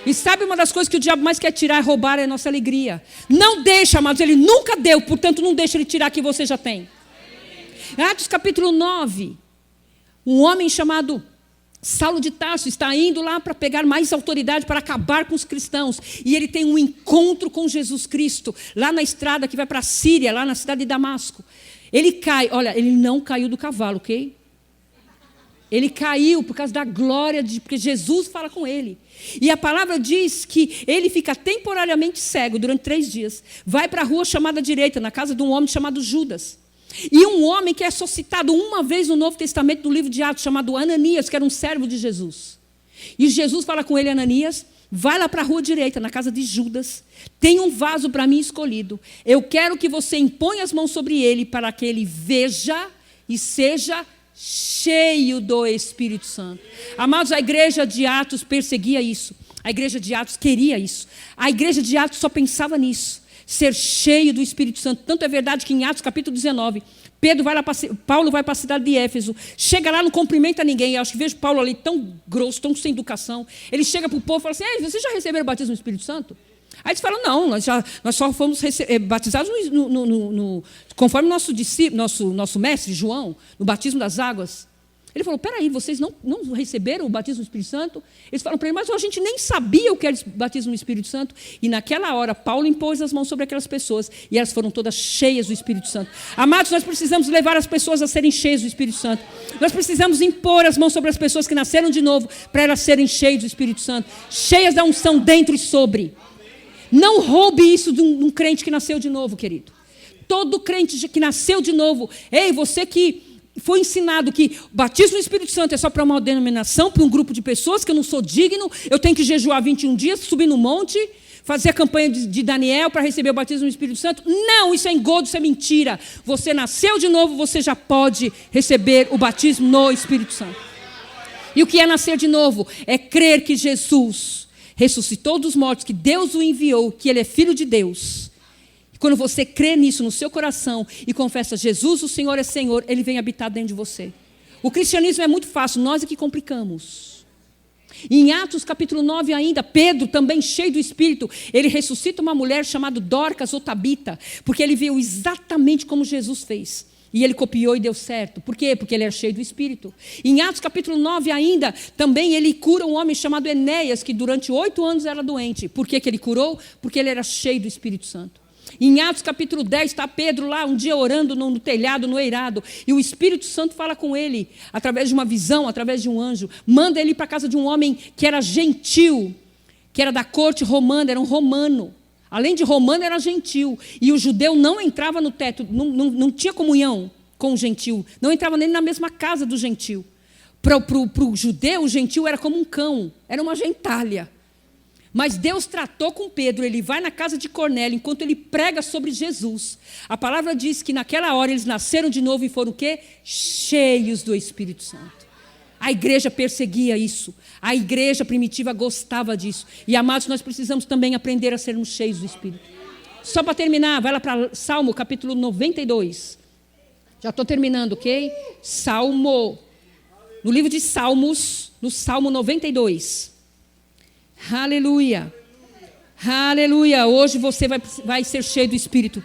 E sabe uma das coisas que o diabo mais quer tirar e roubar é a nossa alegria. Não deixa, amados, ele nunca deu, portanto não deixa ele tirar que você já tem. Atos capítulo 9, um homem chamado Saulo de Tarso está indo lá para pegar mais autoridade, para acabar com os cristãos. E ele tem um encontro com Jesus Cristo, lá na estrada que vai para a Síria, lá na cidade de Damasco. Ele cai, olha, ele não caiu do cavalo, ok? Ele caiu por causa da glória, porque Jesus fala com ele. E a palavra diz que ele fica temporariamente cego durante 3 dias. Vai para a rua chamada direita, na casa de um homem chamado Judas. E um homem que é só citado uma vez no Novo Testamento, no livro de Atos, chamado Ananias, que era um servo de Jesus. E Jesus fala com ele, Ananias, vai lá para a rua direita, na casa de Judas, tem um vaso para mim escolhido. Eu quero que você imponha as mãos sobre ele, para que ele veja e seja cheio do Espírito Santo. Amados, a igreja de Atos perseguia isso. A igreja de Atos queria isso. A igreja de Atos só pensava nisso. Ser cheio do Espírito Santo. Tanto é verdade que em Atos capítulo 19, Paulo vai para a cidade de Éfeso, chega lá, não cumprimenta ninguém. Eu acho que vejo Paulo ali tão grosso, tão sem educação. Ele chega para o povo e fala assim: Ei, vocês já receberam o batismo do Espírito Santo? Aí eles falam: não, nós só fomos batizados conforme nosso mestre João, no batismo das águas. Ele falou: peraí, vocês não receberam o batismo do Espírito Santo? Eles falam para ele: mas a gente nem sabia o que era batismo no Espírito Santo. E naquela hora, Paulo impôs as mãos sobre aquelas pessoas e elas foram todas cheias do Espírito Santo. Amados, nós precisamos levar as pessoas a serem cheias do Espírito Santo. Nós precisamos impor as mãos sobre as pessoas que nasceram de novo para elas serem cheias do Espírito Santo. Cheias da unção dentro e sobre. Não roube isso de um crente que nasceu de novo, querido. Todo crente que nasceu de novo, ei, você que foi ensinado que o batismo no Espírito Santo é só para uma denominação, para um grupo de pessoas, que eu não sou digno, eu tenho que jejuar 21 dias, subir no monte, fazer a campanha de Daniel para receber o batismo no Espírito Santo. Não, isso é engodo, isso é mentira. Você nasceu de novo, você já pode receber o batismo no Espírito Santo. E o que é nascer de novo? É crer que Jesus ressuscitou dos mortos, que Deus o enviou, que Ele é Filho de Deus. Quando você crê nisso no seu coração e confessa: Jesus, o Senhor é Senhor, Ele vem habitar dentro de você. O cristianismo é muito fácil, nós é que complicamos. E em Atos capítulo 9 ainda, Pedro, também cheio do Espírito, ele ressuscita uma mulher chamada Dorcas ou Tabita, porque ele viu exatamente como Jesus fez. E ele copiou e deu certo. Por quê? Porque ele era cheio do Espírito. Em Atos capítulo 9 ainda, também ele cura um homem chamado Enéas, que durante 8 anos era doente. Por que ele curou? Porque ele era cheio do Espírito Santo. Em Atos capítulo 10, está Pedro lá um dia orando no telhado, no eirado, e o Espírito Santo fala com ele, através de uma visão, através de um anjo, manda ele para a casa de um homem que era gentil, que era da corte romana, era um romano. Além de romano, era gentil. E o judeu não entrava no teto, não tinha comunhão com o gentil, não entrava nem na mesma casa do gentil. Para o judeu, o gentil era como um cão, era uma gentalha. Mas Deus tratou com Pedro, ele vai na casa de Cornélio, enquanto ele prega sobre Jesus. A palavra diz que naquela hora eles nasceram de novo e foram o quê? Cheios do Espírito Santo. A igreja perseguia isso. A igreja primitiva gostava disso. E, amados, nós precisamos também aprender a sermos cheios do Espírito. Só para terminar, vai lá para Salmo, capítulo 92. Já estou terminando, ok? Salmo. No livro de Salmos, no Salmo 92. Aleluia. Aleluia. Hoje você vai ser cheio do Espírito.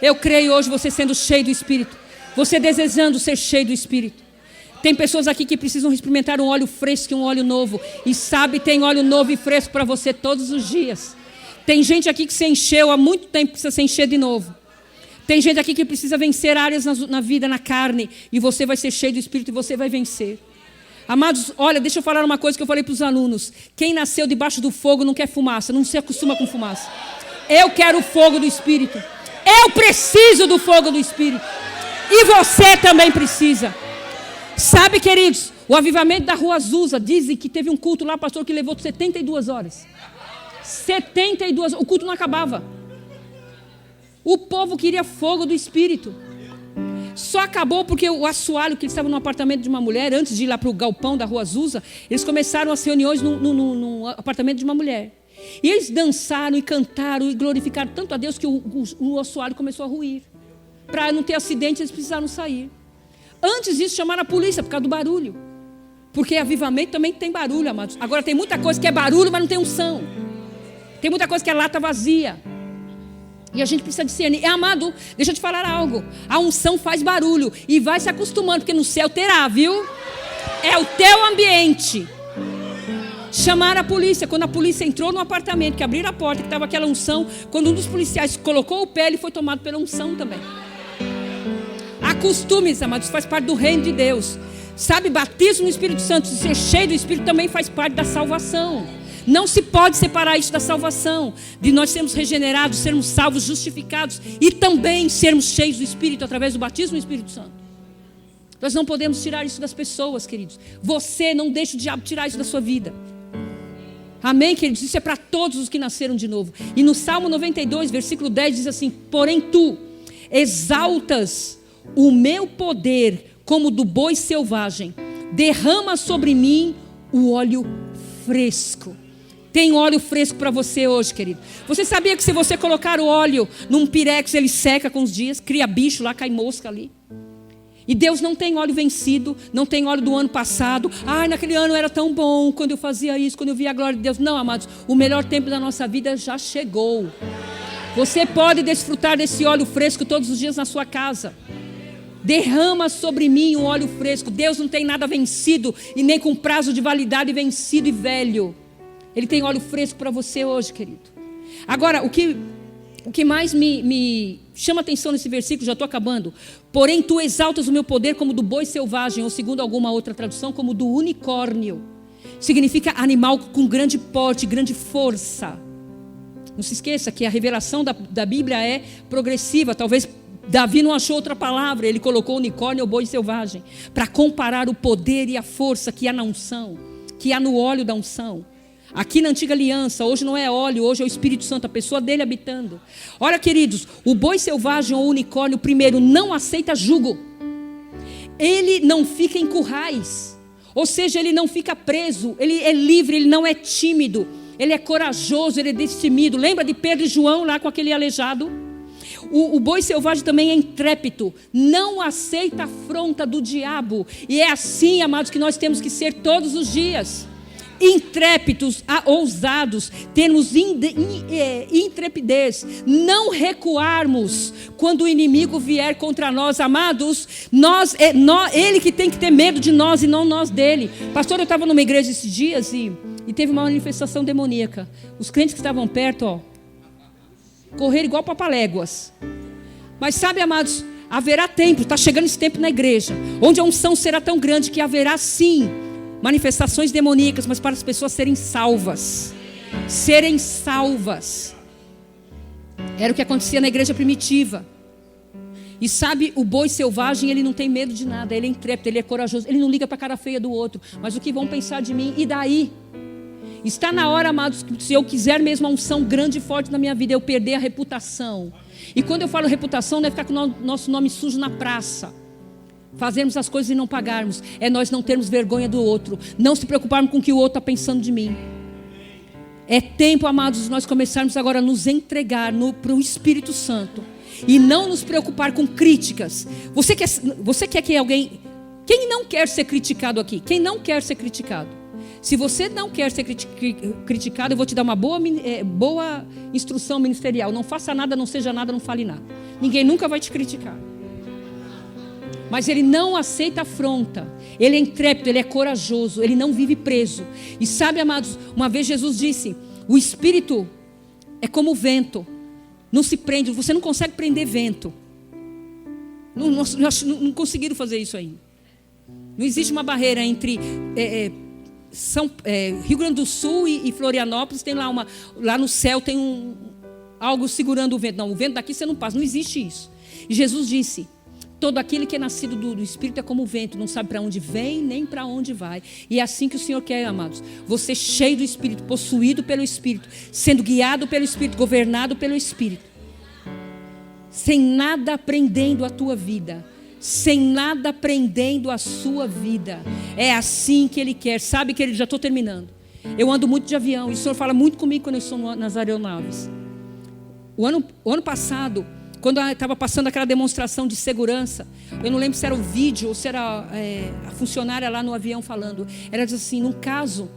Eu creio hoje você sendo cheio do Espírito. Você desejando ser cheio do Espírito. Tem pessoas aqui que precisam experimentar um óleo fresco e um óleo novo. E sabe, tem óleo novo e fresco para você todos os dias. Tem gente aqui que se encheu há muito tempo, precisa se encher de novo. Tem gente aqui que precisa vencer áreas na vida, na carne. E você vai ser cheio do Espírito e você vai vencer. Amados, olha, deixa eu falar uma coisa que eu falei para os alunos. Quem nasceu debaixo do fogo não quer fumaça, não se acostuma com fumaça. Eu quero o fogo do Espírito. Eu preciso do fogo do Espírito. E você também precisa. Sabe, queridos, o avivamento da Rua Azusa, dizem que teve um culto lá, pastor, que levou 72 horas. 72 horas, o culto não acabava. O povo queria fogo do Espírito. Só acabou porque o assoalho, que eles estavam no apartamento de uma mulher, antes de ir lá para o galpão da Rua Azusa, eles começaram as reuniões no apartamento de uma mulher. E eles dançaram e cantaram e glorificaram tanto a Deus que o assoalho começou a ruir. Para não ter acidente, eles precisaram sair. Antes disso, chamaram a polícia por causa do barulho. Porque avivamento também tem barulho, amados. Agora tem muita coisa que é barulho, mas não tem unção. Tem muita coisa que é lata vazia. E a gente precisa discernir. Amado, deixa eu te falar algo. A unção faz barulho. E vai se acostumando, porque no céu terá, viu? É o teu ambiente. Chamaram a polícia. Quando a polícia entrou no apartamento, que abriram a porta, que estava aquela unção, quando um dos policiais colocou o pé, ele foi tomado pela unção também. Há costumes, amados, faz parte do reino de Deus. Sabe, batismo no Espírito Santo, ser cheio do Espírito também faz parte da salvação. Não se pode separar isso da salvação, de nós sermos regenerados, sermos salvos, justificados e também sermos cheios do Espírito através do batismo no Espírito Santo. Nós não podemos tirar isso das pessoas, queridos. Você não deixa o diabo tirar isso da sua vida. Amém, queridos? Isso é para todos os que nasceram de novo. E no Salmo 92, versículo 10 diz assim: porém tu exaltas o meu poder como do boi selvagem, derrama sobre mim o óleo fresco. Tem óleo fresco para você hoje, querido. Você sabia que se você colocar o óleo num pirex, ele seca com os dias, cria bicho lá, cai mosca ali. E Deus não tem óleo vencido, não tem óleo do ano passado. Ai, naquele ano era tão bom, quando eu fazia isso, quando eu via a glória de Deus. Não, amados, o melhor tempo da nossa vida já chegou. Você pode desfrutar desse óleo fresco todos os dias na sua casa. Derrama sobre mim um óleo fresco. Deus não tem nada vencido e nem com prazo de validade vencido e velho. Ele tem óleo fresco para você hoje, querido. Agora, o que mais me chama atenção nesse versículo, já estou acabando. Porém, tu exaltas o meu poder como do boi selvagem, ou segundo alguma outra tradução, como do unicórnio. Significa animal com grande porte, grande força. Não se esqueça que a revelação da Bíblia é progressiva. Talvez Davi não achou outra palavra, ele colocou unicórnio ou boi selvagem, para comparar o poder e a força que há na unção, que há no óleo da unção. Aqui na antiga aliança, hoje não é óleo, hoje é o Espírito Santo, a pessoa dele habitando. Olha, queridos, o boi selvagem ou unicórnio, primeiro, não aceita jugo. Ele não fica em currais, ou seja, ele não fica preso, ele é livre, ele não é tímido, ele é corajoso, ele é destemido. Lembra de Pedro e João lá com aquele aleijado? O boi selvagem também é intrépido, não aceita a afronta do diabo. E é assim, amados, que nós temos que ser todos os dias. Intrépidos, ousados, termos intrepidez, não recuarmos quando o inimigo vier contra nós, amados. Ele que tem que ter medo de nós e não nós dele. Pastor, eu estava numa igreja esses dias e teve uma manifestação demoníaca. Os crentes que estavam perto, correram igual papaléguas. Mas sabe, amados, haverá tempo, está chegando esse tempo na igreja, onde a unção será tão grande que haverá sim manifestações demoníacas, mas para as pessoas serem salvas. Serem salvas. Era o que acontecia na igreja primitiva. E sabe, o boi selvagem, ele não tem medo de nada, ele é intrépido, ele é corajoso, ele não liga para a cara feia do outro. Mas o que vão pensar de mim? E daí? Está na hora, amados, se eu quiser mesmo uma unção grande e forte na minha vida, eu perder a reputação. E quando eu falo reputação, não é ficar com o nosso nome sujo na praça, fazermos as coisas e não pagarmos. É nós não termos vergonha do outro, não se preocuparmos com o que o outro está pensando de mim. É tempo, amados, de nós começarmos agora a nos entregar para o Espírito Santo e não nos preocupar com críticas. Você quer que alguém... Quem não quer ser criticado aqui? Quem não quer ser criticado? Se você não quer ser criticado, eu vou te dar uma boa instrução ministerial. Não faça nada, não seja nada, não fale nada. Ninguém nunca vai te criticar. Mas ele não aceita afronta. Ele é intrépido, ele é corajoso, ele não vive preso. E sabe, amados, uma vez Jesus disse: o Espírito é como o vento, não se prende. Você não consegue prender vento. Não conseguiram fazer isso ainda. Não existe uma barreira entre Rio Grande do Sul e Florianópolis. Tem lá no céu tem algo segurando o vento. Não, o vento daqui você não passa. Não existe isso. E Jesus disse: todo aquele que é nascido do Espírito é como o vento, não sabe para onde vem nem para onde vai. E é assim que o Senhor quer, amados. Você cheio do Espírito, possuído pelo Espírito, sendo guiado pelo Espírito, governado pelo Espírito, sem nada prendendo a tua vida, sem nada prendendo a sua vida. É assim que Ele quer. Sabe que já estou terminando. Eu ando muito de avião e o Senhor fala muito comigo quando eu estou nas aeronaves. O ano passado, quando eu estava passando aquela demonstração de segurança, eu não lembro se era o vídeo ou se era a funcionária lá no avião falando. Ela disse assim: num caso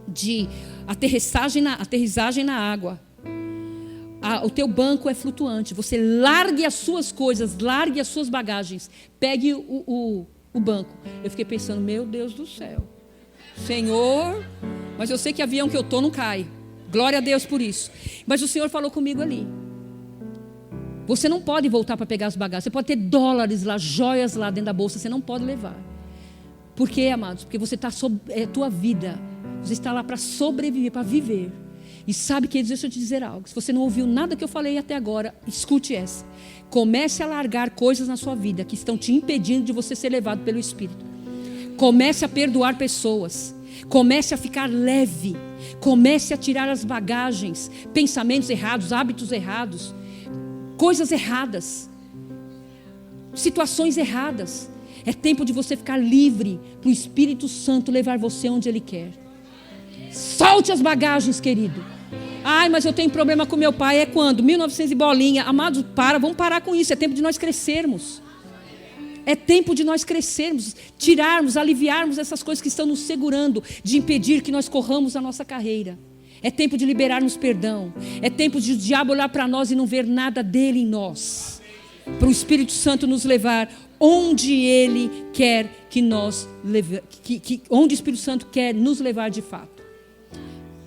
de aterrissagem na água, o teu banco é flutuante. Você largue as suas coisas, largue as suas bagagens, pegue o o banco. Eu fiquei pensando, meu Deus do céu, Senhor, mas eu sei que avião que eu estou não cai. Glória a Deus por isso. Mas o Senhor falou comigo ali. Você não pode voltar para pegar as bagagens. Você pode ter dólares lá, joias lá dentro da bolsa. Você não pode levar. Por quê, amados? Porque você está é a tua vida. Você está lá para sobreviver, para viver. E sabe, queridos, deixa eu te dizer algo. Se você não ouviu nada que eu falei até agora, escute essa. Comece a largar coisas na sua vida que estão te impedindo de você ser levado pelo Espírito. Comece a perdoar pessoas. Comece a ficar leve. Comece a tirar as bagagens, pensamentos errados, hábitos errados, coisas erradas, situações erradas. É tempo de você ficar livre para o Espírito Santo levar você onde Ele quer. Solte as bagagens, querido. Ai, mas eu tenho problema com meu pai. É quando? 1900 e bolinha. Amados, vamos parar com isso. É tempo de nós crescermos. É tempo de nós crescermos, tirarmos, aliviarmos essas coisas que estão nos segurando, de impedir que nós corramos a nossa carreira. É tempo de liberarmos perdão. É tempo de o diabo olhar para nós e não ver nada dele em nós. Para o Espírito Santo nos levar onde Ele quer que nós onde o Espírito Santo quer nos levar de fato.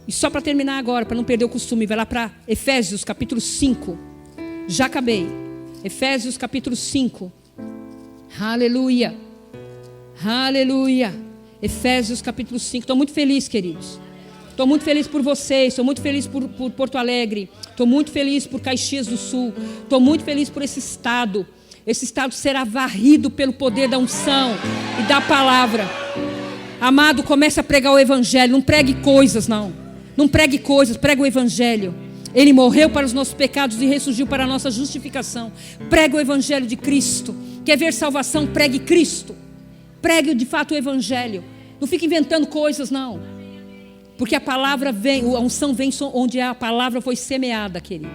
E só para terminar agora, para não perder o costume, vai lá para Efésios capítulo 5. Já acabei. Efésios capítulo 5. Aleluia. Aleluia. Efésios capítulo 5. Estou muito feliz, queridos. Estou muito feliz por vocês. Estou muito feliz por Porto Alegre. Estou muito feliz por Caxias do Sul. Estou muito feliz por esse estado. Esse estado será varrido pelo poder da unção e da palavra. Amado, comece a pregar o evangelho. Não pregue coisas, não. Não pregue coisas, pregue o evangelho. Ele morreu para os nossos pecados e ressurgiu para a nossa justificação. Pregue o evangelho de Cristo. Quer ver salvação? Pregue Cristo. Pregue de fato o evangelho. Não fique inventando coisas, não. Porque a palavra vem, a unção vem onde a palavra foi semeada, querido.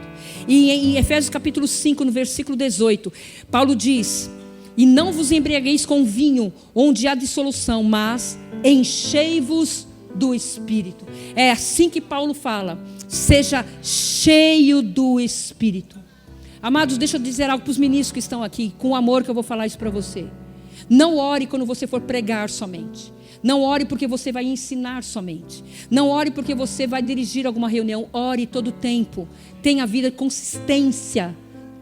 E em Efésios capítulo 5, no versículo 18, Paulo diz: e não vos embriagueis com vinho, onde há dissolução, mas enchei-vos do Espírito. É assim que Paulo fala: seja cheio do Espírito. Amados, deixa eu dizer algo para os ministros que estão aqui, com amor que eu vou falar isso para você. Não ore quando você for pregar somente. Não ore porque você vai ensinar somente. Não ore porque você vai dirigir alguma reunião. Ore todo o tempo. Tenha a vida de consistência,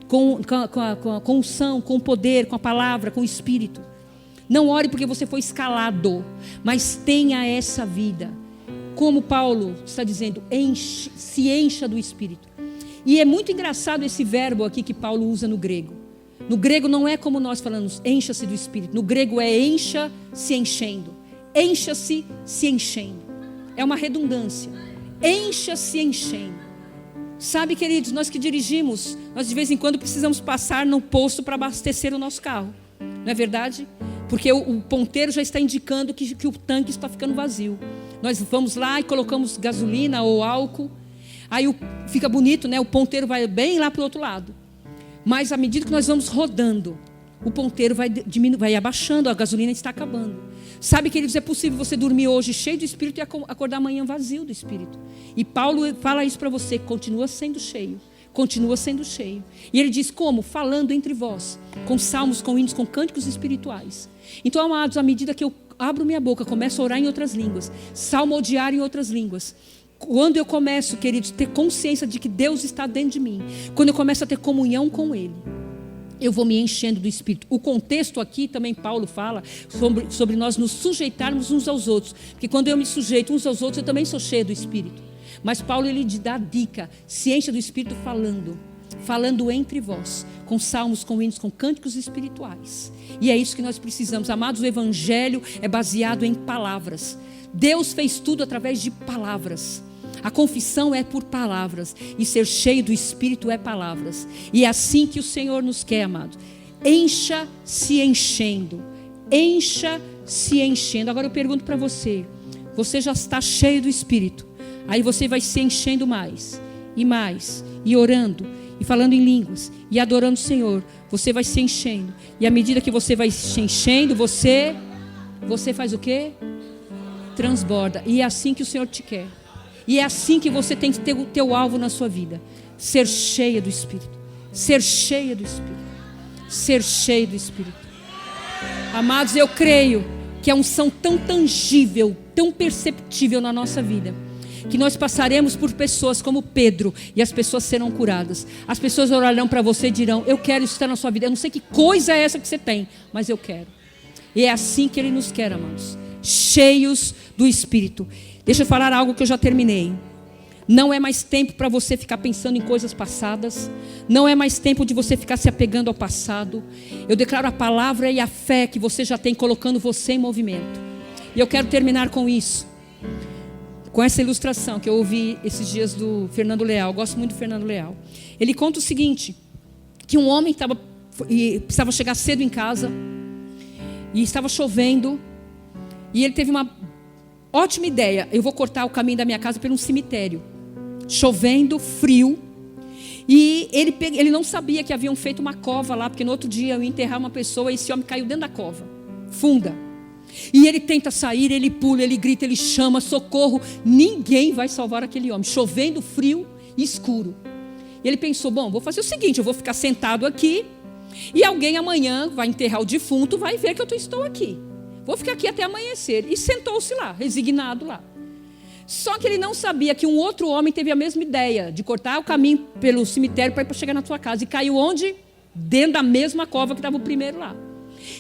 com a unção, com o poder, com a palavra, com o Espírito. Não ore porque você foi escalado, mas tenha essa vida. Como Paulo está dizendo, se encha do Espírito. E é muito engraçado esse verbo aqui que Paulo usa no grego. No grego não é como nós falamos, encha-se do Espírito. No grego é encha-se enchendo. Encha-se se enchendo. É uma redundância. Encha-se enchendo. Sabe, queridos, nós que dirigimos, nós de vez em quando precisamos passar no posto para abastecer o nosso carro. Não é verdade? Porque o ponteiro já está indicando que o tanque está ficando vazio. Nós vamos lá e colocamos gasolina ou álcool. Aí fica bonito, né? O ponteiro vai bem lá para o outro lado. Mas à medida que nós vamos rodando, o ponteiro vai abaixando, a gasolina está acabando. Sabe, queridos, é possível você dormir hoje cheio do Espírito e acordar amanhã vazio do Espírito. E Paulo fala isso para você: continua sendo cheio. Continua sendo cheio. E ele diz como? Falando entre vós, com salmos, com hinos, com cânticos espirituais. Então, amados, à medida que eu abro minha boca, começo a orar em outras línguas, salmodiar em outras línguas, quando eu começo, queridos, a ter consciência de que Deus está dentro de mim, quando eu começo a ter comunhão com Ele, eu vou me enchendo do Espírito. O contexto aqui também Paulo fala sobre nós nos sujeitarmos uns aos outros. Porque quando eu me sujeito uns aos outros, eu também sou cheio do Espírito. Mas Paulo, ele dá a dica: se encha do Espírito falando entre vós, com salmos, com hinos, com cânticos espirituais. E é isso que nós precisamos. Amados, o Evangelho é baseado em palavras. Deus fez tudo através de palavras. A confissão é por palavras. E ser cheio do Espírito é palavras. E é assim que o Senhor nos quer, amado. Encha-se enchendo. Encha-se enchendo. Agora eu pergunto para você: você já está cheio do Espírito? Aí você vai se enchendo mais. E orando. E falando em línguas. E adorando o Senhor. Você vai se enchendo. E à medida que você vai se enchendo, você faz o quê? Transborda. E é assim que o Senhor te quer. E é assim que você tem que ter o teu alvo na sua vida. Ser cheia do Espírito. Ser cheia do Espírito. Ser cheia do Espírito. Amados, eu creio que a unção tão tangível, tão perceptível na nossa vida, que nós passaremos por pessoas como Pedro e as pessoas serão curadas. As pessoas olharão para você e dirão: eu quero isso estar na sua vida. Eu não sei que coisa é essa que você tem, mas eu quero. E é assim que Ele nos quer, amados, cheios do Espírito. Deixa eu falar algo que eu já terminei. Não é mais tempo para você ficar pensando em coisas passadas. Não é mais tempo de você ficar se apegando ao passado. Eu declaro a palavra e a fé que você já tem, colocando você em movimento. E eu quero terminar com isso, com essa ilustração que eu ouvi esses dias do Fernando Leal. Eu gosto muito do Fernando Leal. Ele conta o seguinte, que um homem precisava chegar cedo em casa, e estava chovendo, e ele teve uma ótima ideia: eu vou cortar o caminho da minha casa por um cemitério. Chovendo, frio, e ele não sabia que haviam feito uma cova lá, porque no outro dia eu ia enterrar uma pessoa, e esse homem caiu dentro da cova, funda. E ele tenta sair, ele pula, ele grita, ele chama socorro. Ninguém vai salvar aquele homem, chovendo, frio e escuro. E ele pensou: bom, vou fazer o seguinte, eu vou ficar sentado aqui, e alguém amanhã vai enterrar o defunto, vai ver que eu estou aqui. Vou ficar aqui até amanhecer. E sentou-se lá, resignado lá. Só que ele não sabia que um outro homem teve a mesma ideia, de cortar o caminho pelo cemitério para chegar na sua casa. E caiu onde? Dentro da mesma cova que estava o primeiro lá.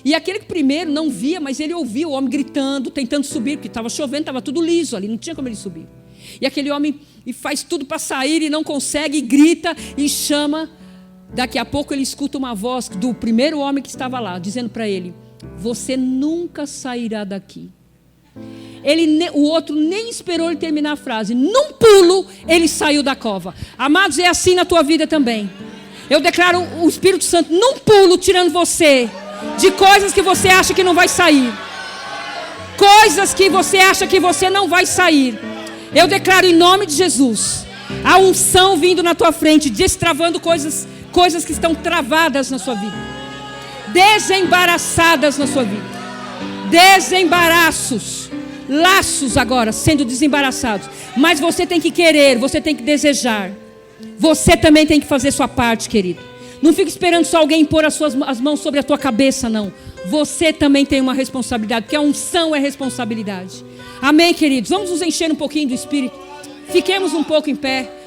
E aquele que primeiro não via, mas ele ouvia o homem gritando, tentando subir, porque estava chovendo, estava tudo liso ali, não tinha como ele subir. E aquele homem faz tudo para sair e não consegue, e grita e chama. Daqui a pouco ele escuta uma voz do primeiro homem que estava lá, dizendo para ele: você nunca sairá daqui. O outro nem esperou ele terminar a frase. Num pulo, ele saiu da cova. Amados, é assim na tua vida também. Eu declaro o Espírito Santo num pulo tirando você de coisas que você acha que não vai sair. Coisas que você acha que você não vai sair. Eu declaro em nome de Jesus a unção vindo na tua frente, destravando coisas que estão travadas na sua vida, desembaraçadas na sua vida. Desembaraços, laços agora sendo desembaraçados. Mas você tem que querer, você tem que desejar. Você também tem que fazer sua parte, querido. Não fique esperando só alguém pôr as mãos sobre a tua cabeça, não. Você também tem uma responsabilidade, porque a unção é responsabilidade. Amém, queridos? Vamos nos encher um pouquinho do Espírito. Fiquemos um pouco em pé.